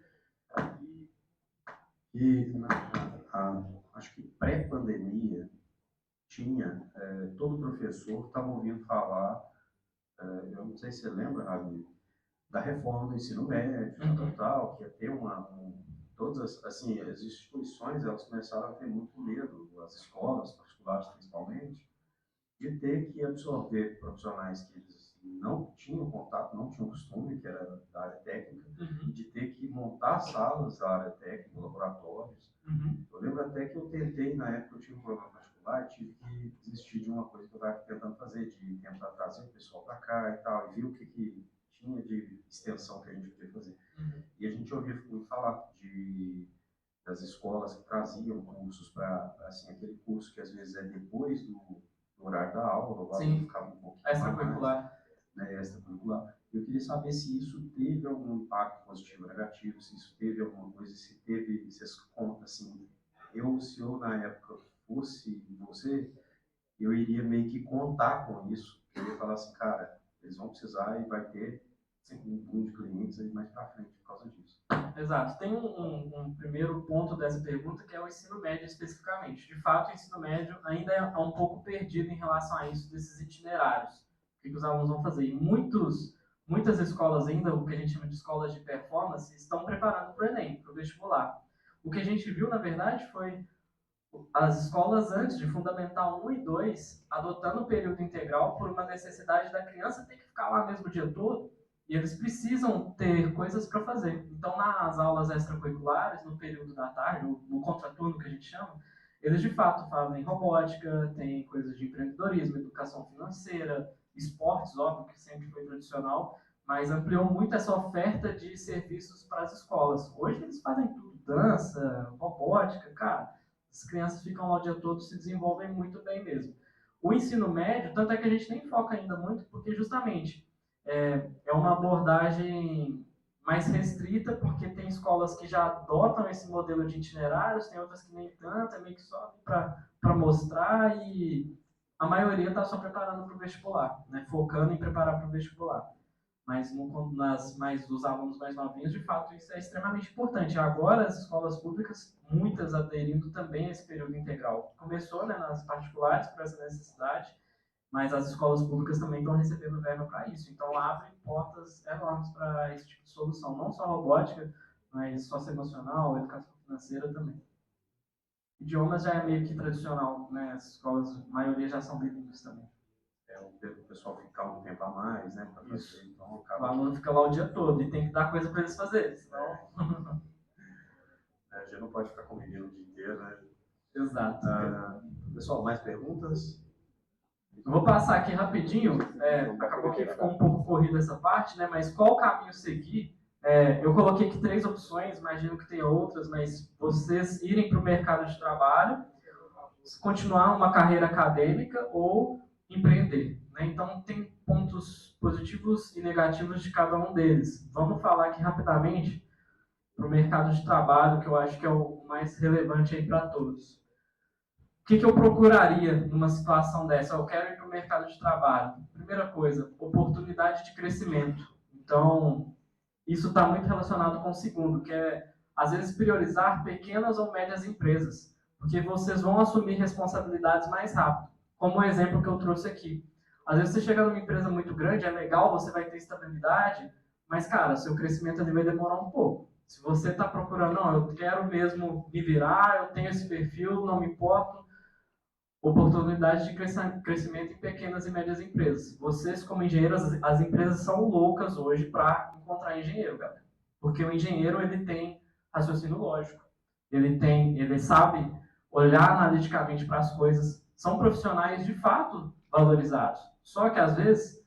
Acho que pré-pandemia tinha, todo professor estava ouvindo falar, eu não sei se você lembra, Rabi, da reforma do ensino médio, tal, que ia ter todas assim, as instituições, elas começaram a ter muito medo, as escolas particulares principalmente, de ter que absorver profissionais que eles não tinham contato, não tinham costume, que era da área técnica, de ter que montar salas da área técnica, laboratórios. Eu lembro até que eu tentei, na época eu tinha um programa particular, tive que desistir de uma coisa que eu estava tentando fazer, de tentar trazer o pessoal para cá e tal, e ver o que tinha de extensão que a gente podia fazer. E a gente ouvia muito falar das escolas que traziam cursos para, assim, aquele curso que às vezes é depois do horário da aula, o aluno ficava um pouquinho extracurricular. Né, extracurricular. Eu queria saber se isso teve algum impacto positivo ou negativo, se isso teve alguma coisa, se vocês contam assim, se eu na época fosse você, eu iria meio que contar com isso, eu ia falar assim, cara, eles vão precisar e vai ter sempre um boom de clientes aí mais para frente por causa disso. Exato. Tem um primeiro ponto dessa pergunta que é o ensino médio especificamente. De fato, o ensino médio ainda é um pouco perdido em relação a isso, desses itinerários. O que os alunos vão fazer? E muitas escolas ainda, o que a gente chama de escolas de performance, estão preparando para o Enem, para o vestibular. O que a gente viu, na verdade, foi as escolas antes de Fundamental 1 e 2 adotando o período integral por uma necessidade da criança ter que ficar lá mesmo o dia todo e eles precisam ter coisas para fazer. Então, nas aulas extracurriculares, no período da tarde, no contraturno que a gente chama, eles de fato fazem robótica, tem coisas de empreendedorismo, educação financeira, esportes, óbvio que sempre foi tradicional, mas ampliou muito essa oferta de serviços para as escolas. Hoje eles fazem tudo, dança, robótica, cara, as crianças ficam lá o dia todo, se desenvolvem muito bem mesmo. O ensino médio, tanto é que a gente nem foca ainda muito, porque justamente é uma abordagem mais restrita, porque tem escolas que já adotam esse modelo de itinerários, tem outras que nem tanto, é meio que só para mostrar, e a maioria está só preparando para o vestibular, né? Focando em preparar para o vestibular. Mas dos alunos mais novinhos, de fato, isso é extremamente importante. Agora, as escolas públicas, muitas aderindo também a esse período integral. Começou, né, nas particulares, por essa necessidade, mas as escolas públicas também estão recebendo verba para isso. Então, abre portas enormes para esse tipo de solução. Não só robótica, mas socioemocional, educação financeira também. Idiomas já é meio que tradicional, né? As escolas, a maioria já são bilíngues também. O pessoal ficar um tempo a mais, né, para fazer, então acaba... O aluno fica lá o dia todo e tem que dar coisa para eles fazerem, senão... A gente não pode ficar convivendo o dia inteiro, né? Exato. Pessoal, mais perguntas? Eu vou passar aqui rapidinho, acabou que ficou um pouco corrida essa parte, né, mas qual caminho seguir? Eu coloquei aqui 3 opções, imagino que tenha outras, mas vocês irem para o mercado de trabalho, continuar uma carreira acadêmica ou empreender, né? Então tem pontos positivos e negativos de cada um deles. Vamos falar aqui rapidamente para o mercado de trabalho, que eu acho que é o mais relevante aí para todos. O que eu procuraria numa situação dessa? Eu quero ir para o mercado de trabalho. Primeira coisa, oportunidade de crescimento. Então, isso está muito relacionado com o segundo, que é, às vezes, priorizar pequenas ou médias empresas, porque vocês vão assumir responsabilidades mais rápido. Como o exemplo que eu trouxe aqui. Às vezes, você chega numa empresa muito grande, é legal, você vai ter estabilidade, mas, cara, seu crescimento ali vai demorar um pouco. Se você está procurando, não, eu quero mesmo me virar, eu tenho esse perfil, não me importo, oportunidade de crescimento em pequenas e médias empresas. Vocês, como engenheiros, as empresas são loucas hoje para encontrar engenheiro, galera. Porque o engenheiro, ele tem raciocínio lógico. Ele sabe olhar analiticamente para as coisas. São profissionais, de fato, valorizados. Só que, às vezes,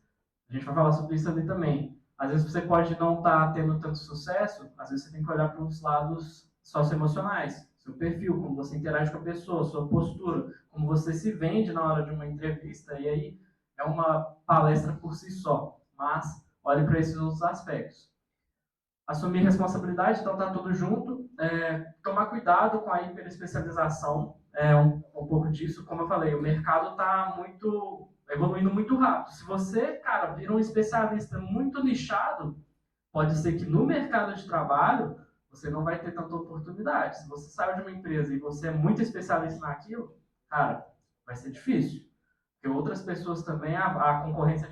a gente vai falar sobre isso ali também, às vezes você pode não estar tendo tanto sucesso, às vezes você tem que olhar para os lados socioemocionais, seu perfil, como você interage com a pessoa, sua postura, como você se vende na hora de uma entrevista, e aí é uma palestra por si só, mas olhe para esses outros aspectos. Assumir responsabilidade, então tá tudo junto, tomar cuidado com a hiperespecialização, um pouco disso, como eu falei, o mercado está evoluindo muito rápido. Se você, cara, vira um especialista muito nichado, pode ser que no mercado de trabalho você não vai ter tanta oportunidade. Se você saiu de uma empresa e você é muito especialista naquilo, cara, vai ser difícil. Porque outras pessoas também, a concorrência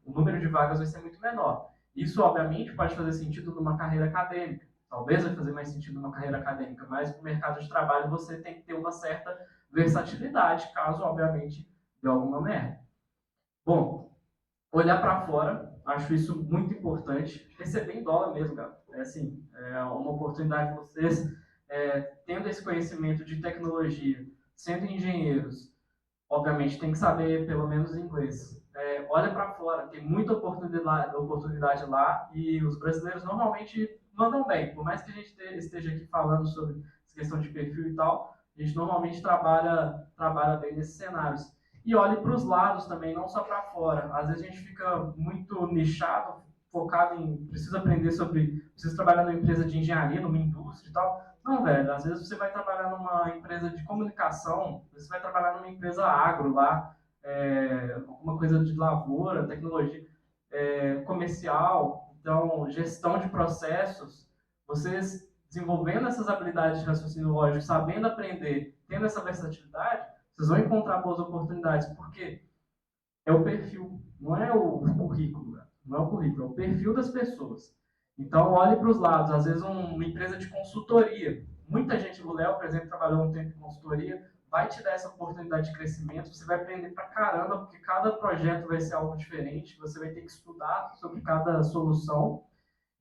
o número de vagas vai ser muito menor. Isso, obviamente, pode fazer sentido numa carreira acadêmica. Talvez vai fazer mais sentido numa carreira acadêmica, mas no mercado de trabalho você tem que ter uma certa versatilidade, caso, obviamente, dê alguma merda. Bom, olhar para fora, acho isso muito importante. Receber em dólar mesmo, cara. É uma oportunidade de vocês, tendo esse conhecimento de tecnologia, sendo engenheiros, obviamente tem que saber pelo menos inglês. Olha para fora, tem muita oportunidade lá e os brasileiros normalmente mandam bem. Por mais que a gente esteja aqui falando sobre essa questão de perfil e tal, a gente normalmente trabalha bem nesses cenários. E olhe para os lados também, não só para fora. Às vezes a gente fica muito nichado, focado em preciso trabalhar numa empresa de engenharia, numa indústria e tal. Não, velho, às vezes você vai trabalhar numa empresa de comunicação, você vai trabalhar numa empresa agro lá, alguma coisa de lavoura, tecnologia comercial, então gestão de processos. Vocês desenvolvendo essas habilidades de raciocínio lógico, sabendo aprender, tendo essa versatilidade, vocês vão encontrar boas oportunidades, porque é o perfil, não é o currículo, não é o currículo, é o perfil das pessoas. Então, olhe para os lados. Às vezes, uma empresa de consultoria. Muita gente, o Léo, por exemplo, trabalhou um tempo em consultoria, vai te dar essa oportunidade de crescimento, você vai aprender pra caramba, porque cada projeto vai ser algo diferente, você vai ter que estudar sobre cada solução.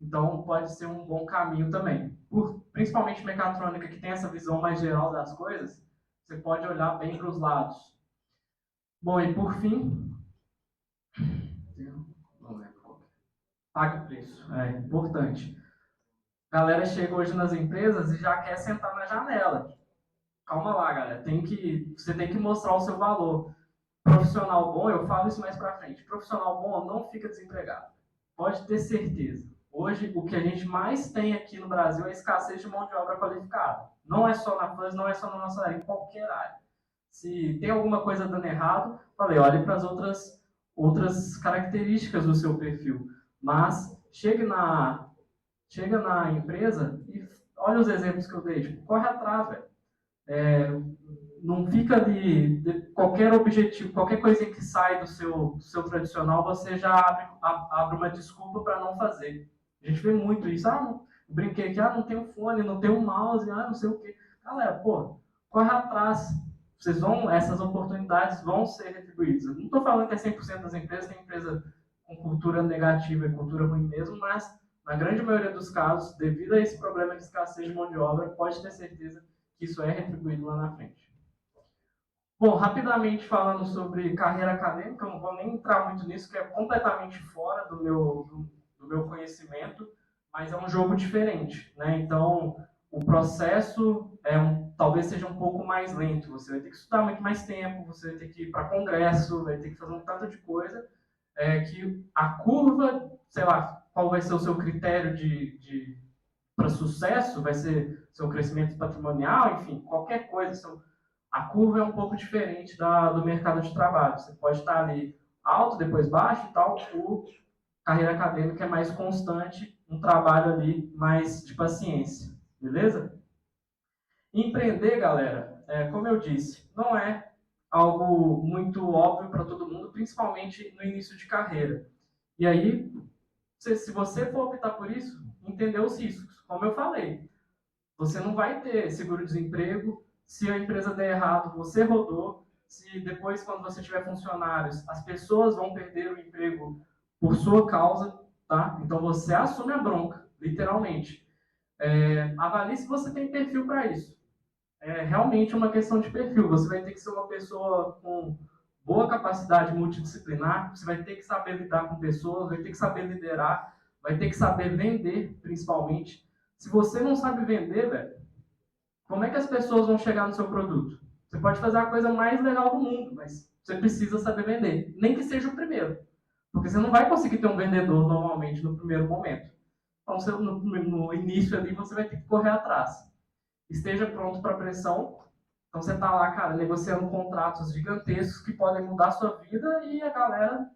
Então, pode ser um bom caminho também. Principalmente mecatrônica, que tem essa visão mais geral das coisas, você pode olhar bem para os lados. Bom, e por fim, pague o preço, é importante. A galera chega hoje nas empresas e já quer sentar na janela. Calma lá, galera, você tem que mostrar o seu valor. Profissional bom, eu falo isso mais pra frente, profissional bom não fica desempregado. Pode ter certeza. Hoje, o que a gente mais tem aqui no Brasil é a escassez de mão de obra qualificada. Não é só na FAS, não é só na nossa área, em qualquer área. Se tem alguma coisa dando errado, olhe para as outras características do seu perfil. Mas chega na empresa e olha os exemplos que eu dei. Tipo, corre atrás, velho. Não fica de qualquer objetivo, qualquer coisa que sai do seu tradicional, você já abre uma desculpa para não fazer. A gente vê muito isso. Eu brinquei aqui, não tem um fone, não tem um mouse, não sei o quê. Galera, corre atrás. Essas oportunidades vão ser retribuídas. Eu não estou falando que é 100% das empresas, tem empresa com cultura negativa e cultura ruim mesmo, mas na grande maioria dos casos, devido a esse problema de escassez de mão de obra, pode ter certeza que isso é retribuído lá na frente. Bom, rapidamente falando sobre carreira acadêmica, eu não vou nem entrar muito nisso, que é completamente fora do meu conhecimento, mas é um jogo diferente, né? Então, o processo talvez seja um pouco mais lento. Você vai ter que estudar muito mais tempo, você vai ter que ir para congresso, vai ter que fazer um tanto de coisa, que a curva, sei lá, qual vai ser o seu critério para sucesso, vai ser seu crescimento patrimonial, enfim, qualquer coisa. A curva é um pouco diferente do mercado de trabalho. Você pode estar ali alto, depois baixo e tal. Carreira acadêmica é mais constante, um trabalho ali mais de paciência. Beleza? Empreender, galera, como eu disse, não é algo muito óbvio para todo mundo, principalmente no início de carreira. E aí, se você for optar por isso, entender os riscos. Como eu falei, você não vai ter seguro-desemprego. Se a empresa der errado, você rodou. se depois, quando você tiver funcionários, as pessoas vão perder o emprego por sua causa, tá? Então você assume a bronca, literalmente. Avalie se você tem perfil para isso. É realmente uma questão de perfil. Você vai ter que ser uma pessoa com boa capacidade multidisciplinar, você vai ter que saber lidar com pessoas, vai ter que saber liderar, vai ter que saber vender, principalmente. Se você não sabe vender, velho, como é que as pessoas vão chegar no seu produto? Você pode fazer a coisa mais legal do mundo, mas você precisa saber vender. Nem que seja o primeiro. Porque você não vai conseguir ter um vendedor normalmente no primeiro momento. Então, no início ali, você vai ter que correr atrás. Esteja pronto para a pressão. Então, você está lá, cara, negociando contratos gigantescos que podem mudar a sua vida e a galera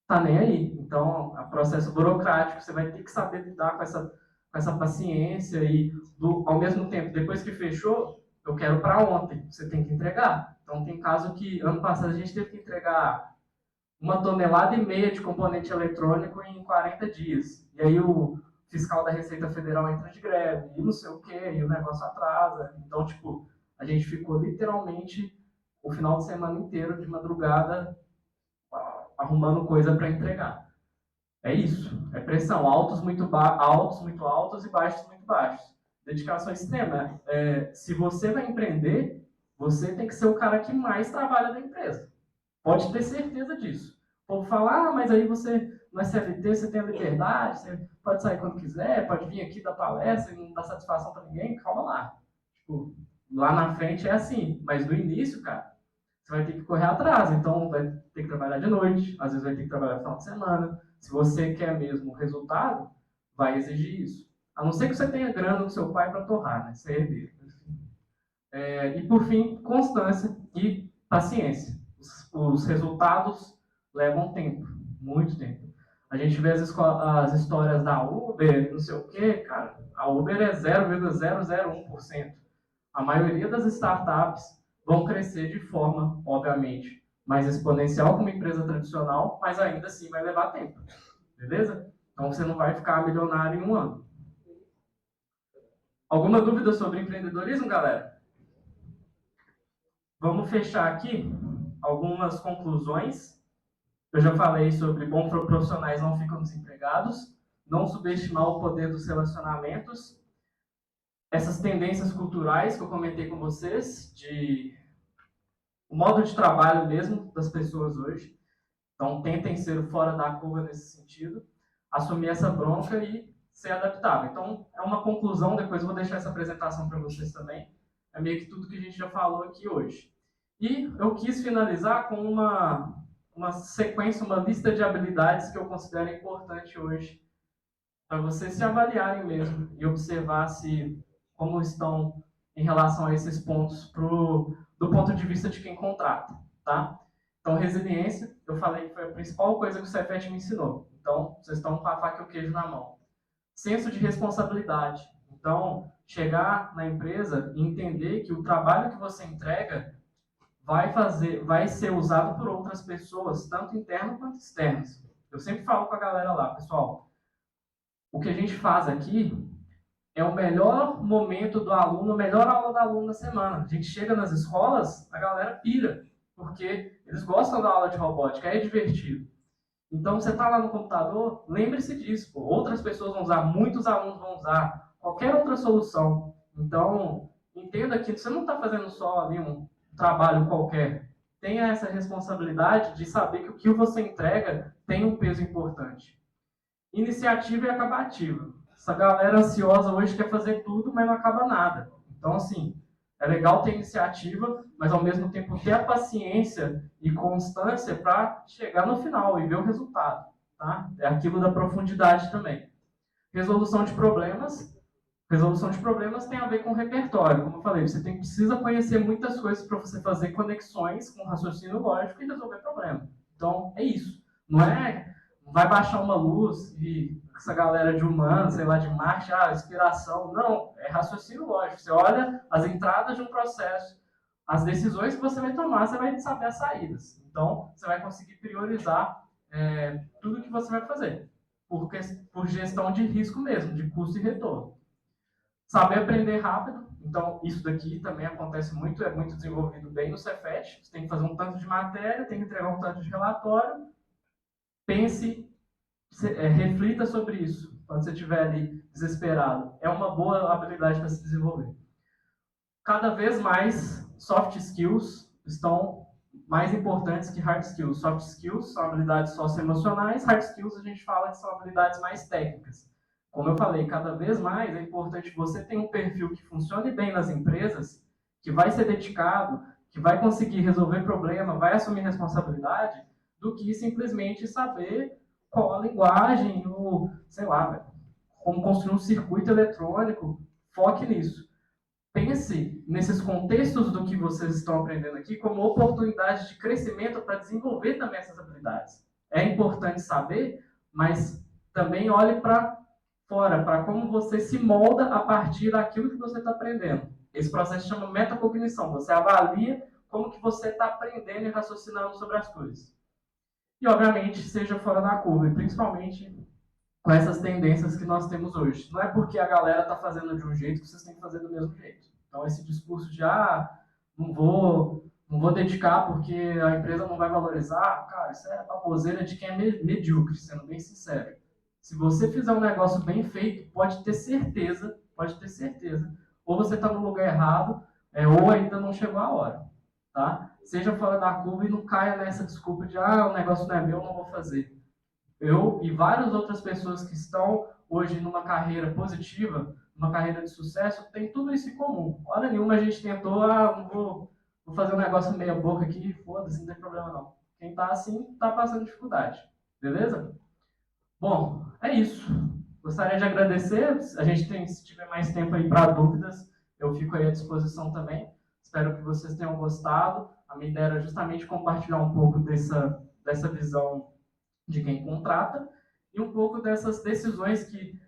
tá nem aí. Então, é um processo burocrático, você vai ter que saber lidar com essa paciência e, ao mesmo tempo, depois que fechou, eu quero para ontem, você tem que entregar. Então, tem caso que, ano passado, a gente teve que entregar 1,5 tonelada de componente eletrônico em 40 dias. E aí o fiscal da Receita Federal entra de greve, e não sei o quê, e o negócio atrasa. Então, tipo, a gente ficou literalmente o final de semana inteiro, de madrugada, arrumando coisa para entregar. É isso, é pressão, altos muito altos e baixos muito baixos. Dedicação extrema. Se você vai empreender, você tem que ser o cara que mais trabalha da empresa. Pode ter certeza disso. O povo fala, mas aí você, no SLT, você tem a liberdade, você pode sair quando quiser, pode vir aqui dar palestra e não dar satisfação para ninguém. Calma lá. Tipo, lá na frente é assim, mas no início, cara, você vai ter que correr atrás. Então, vai ter que trabalhar de noite, às vezes vai ter que trabalhar no final de semana. Se você quer mesmo resultado, vai exigir isso. A não ser que você tenha grana do seu pai para torrar, né? Ser herdeiro. E, por fim, constância e paciência. Os resultados levam tempo, muito tempo. A gente vê as histórias da Uber, não sei o quê, cara. A Uber é 0,001%. A maioria das startups vão crescer de forma, obviamente, mais exponencial como empresa tradicional, mas ainda assim vai levar tempo. Beleza? Então você não vai ficar milionário em um ano. Alguma dúvida sobre empreendedorismo, galera? Vamos fechar aqui algumas conclusões. Eu já falei sobre bons profissionais não ficam desempregados, não subestimar o poder dos relacionamentos, essas tendências culturais que eu comentei com vocês, o modo de trabalho mesmo das pessoas hoje. Então, tentem ser fora da curva nesse sentido, assumir essa bronca e ser adaptável. Então, é uma conclusão, depois eu vou deixar essa apresentação para vocês também. É meio que tudo que a gente já falou aqui hoje. E eu quis finalizar com uma sequência, uma lista de habilidades que eu considero importante hoje para vocês se avaliarem mesmo e observar como estão em relação a esses pontos do ponto de vista de quem contrata, tá? Então, resiliência, eu falei que foi a principal coisa que o Cefet me ensinou. Então, vocês estão com a faca e o queijo na mão. Senso de responsabilidade. Então, chegar na empresa e entender que o trabalho que você entrega vai ser usado por outras pessoas, tanto internas quanto externas. Eu sempre falo com a galera lá, pessoal, o que a gente faz aqui é o melhor momento do aluno, a melhor aula do aluno na semana. A gente chega nas escolas, a galera pira, porque eles gostam da aula de robótica, é divertido. Então, você está lá no computador, lembre-se disso. Pô. Outras pessoas vão usar, muitos alunos vão usar, qualquer outra solução. Então, entenda que você não está fazendo só ali um trabalho qualquer. Tenha essa responsabilidade de saber que o que você entrega tem um peso importante. Iniciativa e acabativa. Essa galera ansiosa hoje quer fazer tudo, mas não acaba nada. Então, assim, é legal ter iniciativa, mas ao mesmo tempo ter a paciência e constância para chegar no final e ver o resultado. Tá? É aquilo da profundidade também. Resolução de problemas. Resolução de problemas tem a ver com repertório. Como eu falei, você precisa conhecer muitas coisas para você fazer conexões com raciocínio lógico e resolver problema. Então, é isso. Não vai baixar uma luz e essa galera de humanos, sei lá, de marketing, inspiração. Não, é raciocínio lógico. Você olha as entradas de um processo, as decisões que você vai tomar, você vai saber as saídas. Então, você vai conseguir priorizar tudo que você vai fazer, por gestão de risco mesmo, de custo e retorno. Saber aprender rápido. Então, isso daqui também acontece muito, é muito desenvolvido bem no Cefet. Você tem que fazer um tanto de matéria, tem que entregar um tanto de relatório. Pense, reflita sobre isso. Quando você estiver ali desesperado, é uma boa habilidade para se desenvolver. Cada vez mais, soft skills estão mais importantes que hard skills. Soft skills são habilidades socioemocionais, hard skills a gente fala que são habilidades mais técnicas. Como eu falei, cada vez mais é importante você ter um perfil que funcione bem nas empresas, que vai ser dedicado, que vai conseguir resolver problema, vai assumir responsabilidade, do que simplesmente saber qual a linguagem, ou, sei lá, como construir um circuito eletrônico. Foque nisso. Pense nesses contextos do que vocês estão aprendendo aqui como oportunidade de crescimento para desenvolver também essas habilidades. É importante saber, mas também olhe para fora, para como você se molda a partir daquilo que você está aprendendo. Esse processo chama metacognição. Você avalia como que você está aprendendo e raciocinando sobre as coisas. E, obviamente, seja fora da curva, e principalmente com essas tendências que nós temos hoje. Não é porque a galera está fazendo de um jeito que vocês têm que fazer do mesmo jeito. Então, esse discurso de, não vou dedicar porque a empresa não vai valorizar, cara, isso é baboseira de quem é medíocre, sendo bem sincero. Se você fizer um negócio bem feito, pode ter certeza, ou você está no lugar errado, ou ainda não chegou a hora, tá? Seja fora da curva e não caia nessa desculpa de, o negócio não é meu, não vou fazer. Eu e várias outras pessoas que estão hoje numa carreira positiva, numa carreira de sucesso, tem tudo isso em comum. Hora nenhuma a gente tentou, não vou fazer um negócio meia boca aqui, foda-se, não tem problema não. Quem tá assim, tá passando dificuldade. Beleza? Bom, é isso. Gostaria de agradecer. Se tiver mais tempo aí para dúvidas, eu fico aí à disposição também. Espero que vocês tenham gostado. A minha ideia era justamente compartilhar um pouco dessa visão de quem contrata e um pouco dessas decisões que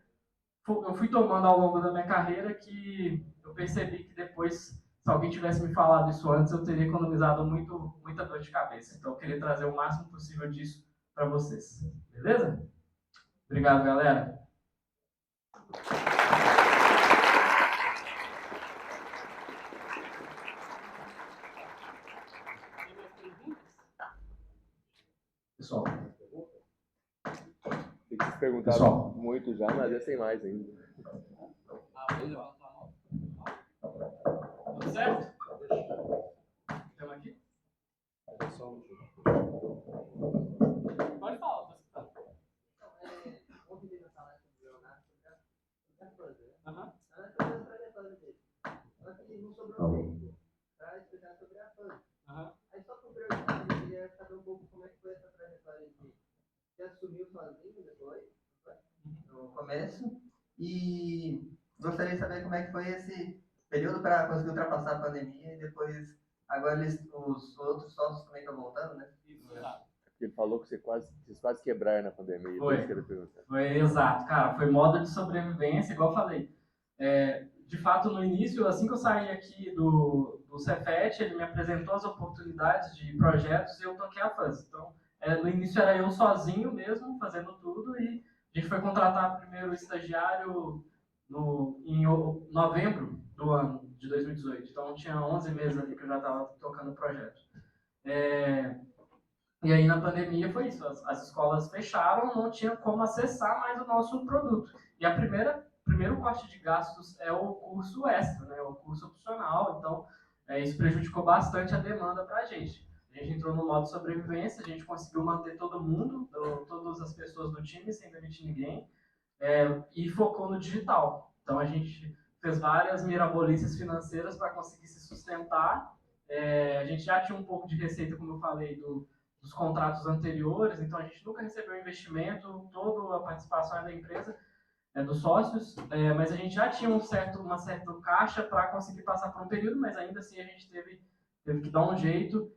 eu fui tomando ao longo da minha carreira, que eu percebi que depois, se alguém tivesse me falado isso antes, eu teria economizado muita dor de cabeça. Então, eu queria trazer o máximo possível disso para vocês. Beleza? Obrigado, galera. Pessoal. Tem que se perguntar Pessoal. muito já, mas já tem mais ainda. Tudo certo? Estamos aqui? Pode falar. Aí só por curiosidade, eu queria saber um pouco como é que foi essa trajetória de você assumiu sozinho depois, no começo, e gostaria de saber como é que foi esse período para conseguir ultrapassar a pandemia e depois, agora os outros sócios também estão voltando, né? Ele falou que vocês quase quebraram na pandemia. Foi exato, cara. Foi modo de sobrevivência, igual eu falei. De fato, no início, assim que eu saí aqui do Cefet, ele me apresentou as oportunidades de projetos e eu toquei a fase. Então, no início era eu sozinho mesmo, fazendo tudo, e a gente foi contratar primeiro o estagiário em novembro do ano de 2018. Então, tinha 11 meses ali que eu já estava tocando o projeto. E aí, na pandemia, foi isso. As escolas fecharam, não tinha como acessar mais o nosso produto. E o primeiro corte de gastos é o curso extra, né? O curso opcional. Então, isso prejudicou bastante a demanda para a gente. A gente entrou no modo sobrevivência, a gente conseguiu manter todo mundo, todas as pessoas do time, sem demitir ninguém, e focou no digital. Então, a gente fez várias mirabolices financeiras para conseguir se sustentar. A gente já tinha um pouco de receita, como eu falei, dos contratos anteriores, então a gente nunca recebeu investimento, toda a participação é da empresa, dos sócios, mas a gente já tinha uma certa caixa para conseguir passar por um período, mas ainda assim a gente teve que dar um jeito,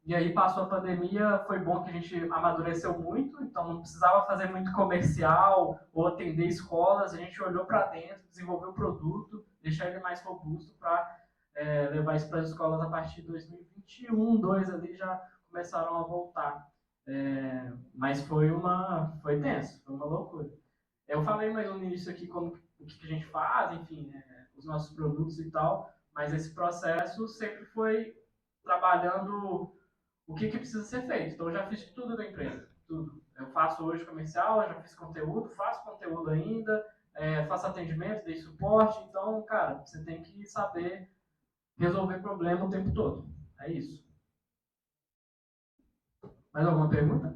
e aí passou a pandemia, foi bom que a gente amadureceu muito, então não precisava fazer muito comercial ou atender escolas, a gente olhou para dentro, desenvolveu o produto, deixar ele mais robusto para levar isso para as escolas a partir de 2021, 2022 ali já começaram a voltar. Mas foi tenso, foi uma loucura. Eu falei mais no início aqui o que a gente faz, enfim, os nossos produtos e tal, mas esse processo sempre foi trabalhando o que precisa ser feito. Então, eu já fiz tudo da empresa, tudo. Eu faço hoje comercial, já fiz conteúdo, faço conteúdo ainda, faço atendimento, dei suporte. Então, cara, você tem que saber resolver problema o tempo todo. É isso. Mais alguma pergunta?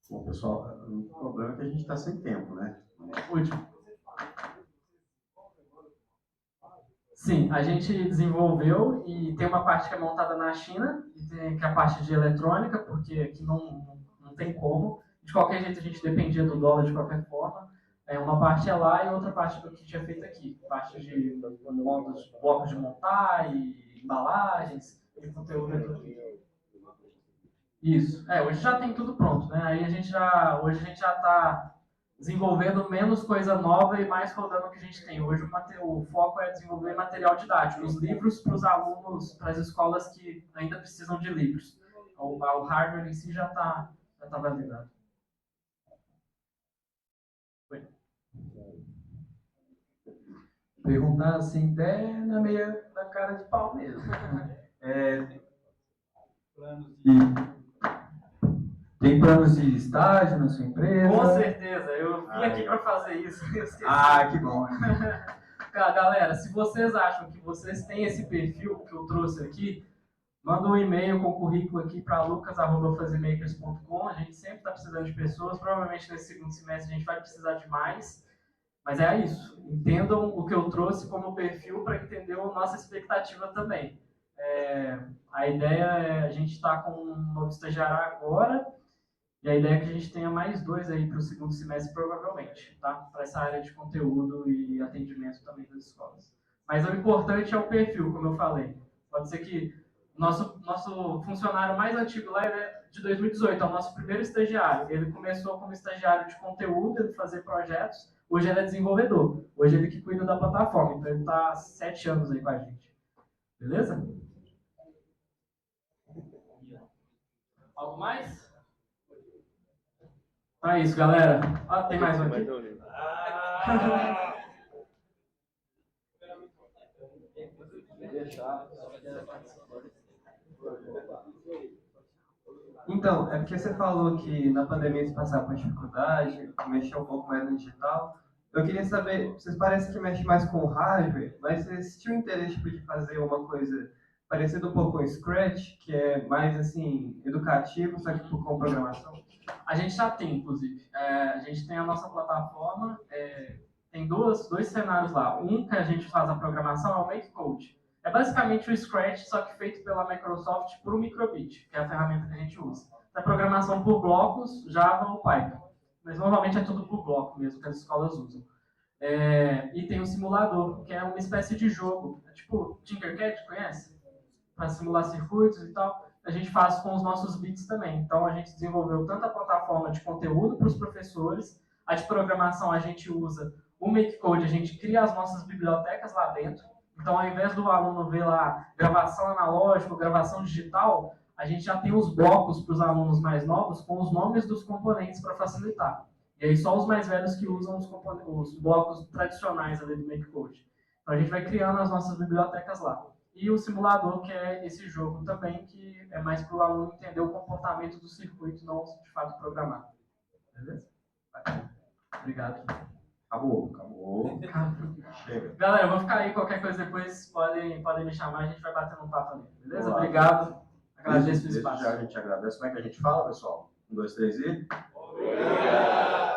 Bom, pessoal, o problema é que a gente está sem tempo, né? Último. Sim, a gente desenvolveu e tem uma parte que é montada na China, que é a parte de eletrônica, porque aqui não tem como. De qualquer jeito, a gente dependia do dólar de qualquer forma. Uma parte é lá e outra parte do que tinha feito aqui. Parte de blocos de montar e embalagens e conteúdo é tudo aqui. Isso. Hoje já tem tudo pronto, né? Aí hoje a gente já está desenvolvendo menos coisa nova e mais rodando o que a gente tem. Hoje o foco é desenvolver material didático, os livros para os alunos, para as escolas que ainda precisam de livros. O hardware em si já tá validado. Oi. Perguntar assim, até na meia da cara de pau mesmo. Tem planos de estágio na sua empresa? Com certeza, eu vim aqui para fazer isso. Eu esqueci. Que bom. Galera, se vocês acham que vocês têm esse perfil que eu trouxe aqui, manda um e-mail com o currículo aqui para lucas@fazemakers.com. A gente sempre está precisando de pessoas, provavelmente nesse segundo semestre a gente vai precisar de mais. Mas é isso, entendam o que eu trouxe como perfil para entender a nossa expectativa também. A ideia é a gente estar com um novo estagiário agora, e a ideia é que a gente tenha mais 2 aí para o segundo semestre, provavelmente, tá? Para essa área de conteúdo e atendimento também das escolas. Mas o importante é o perfil, como eu falei. Pode ser que o nosso funcionário mais antigo lá é de 2018, é o nosso primeiro estagiário. Ele começou como estagiário de conteúdo, ele fazia projetos. Hoje ele é desenvolvedor. Hoje ele que cuida da plataforma. Então ele está há 7 anos aí com a gente. Beleza? Algo mais? Então é isso, galera. Tem mais um aqui? Então, é porque você falou que na pandemia você passava por dificuldade, mexeu um pouco mais no digital. Eu queria saber, vocês parecem que mexem mais com o hardware, mas vocês tinham interesse de fazer uma coisa parecida um pouco com o Scratch, que é mais assim, educativo, só que com programação? A gente já tem, inclusive. A gente tem a nossa plataforma, tem dois cenários lá. Um que a gente faz a programação é o MakeCode. É basicamente o Scratch, só que feito pela Microsoft para o Microbit, que é a ferramenta que a gente usa. É programação por blocos, Java ou Python. Mas normalmente é tudo por bloco mesmo, que as escolas usam. E tem o simulador, que é uma espécie de jogo. É tipo Tinkercad, conhece? Para simular circuitos e tal. A gente faz com os nossos bits também. Então a gente desenvolveu tanto a plataforma de conteúdo para os professores, a de programação a gente usa o MakeCode, a gente cria as nossas bibliotecas lá dentro. Então, ao invés do aluno ver lá gravação analógica, gravação digital, a gente já tem os blocos para os alunos mais novos com os nomes dos componentes para facilitar. E aí só os mais velhos que usam os blocos tradicionais ali do MakeCode. Então, a gente vai criando as nossas bibliotecas lá. E o simulador, que é esse jogo também, que é mais para o aluno entender o comportamento do circuito, não de fato programar. Beleza? Obrigado. Acabou. Chega. Galera, eu vou ficar aí, qualquer coisa depois podem me chamar, a gente vai batendo um papo ali, beleza? Olá. Obrigado. Agradeço o Desde espaço. já a gente agradece. Como é que a gente fala, pessoal? 1, 2, 3 e... Obrigado.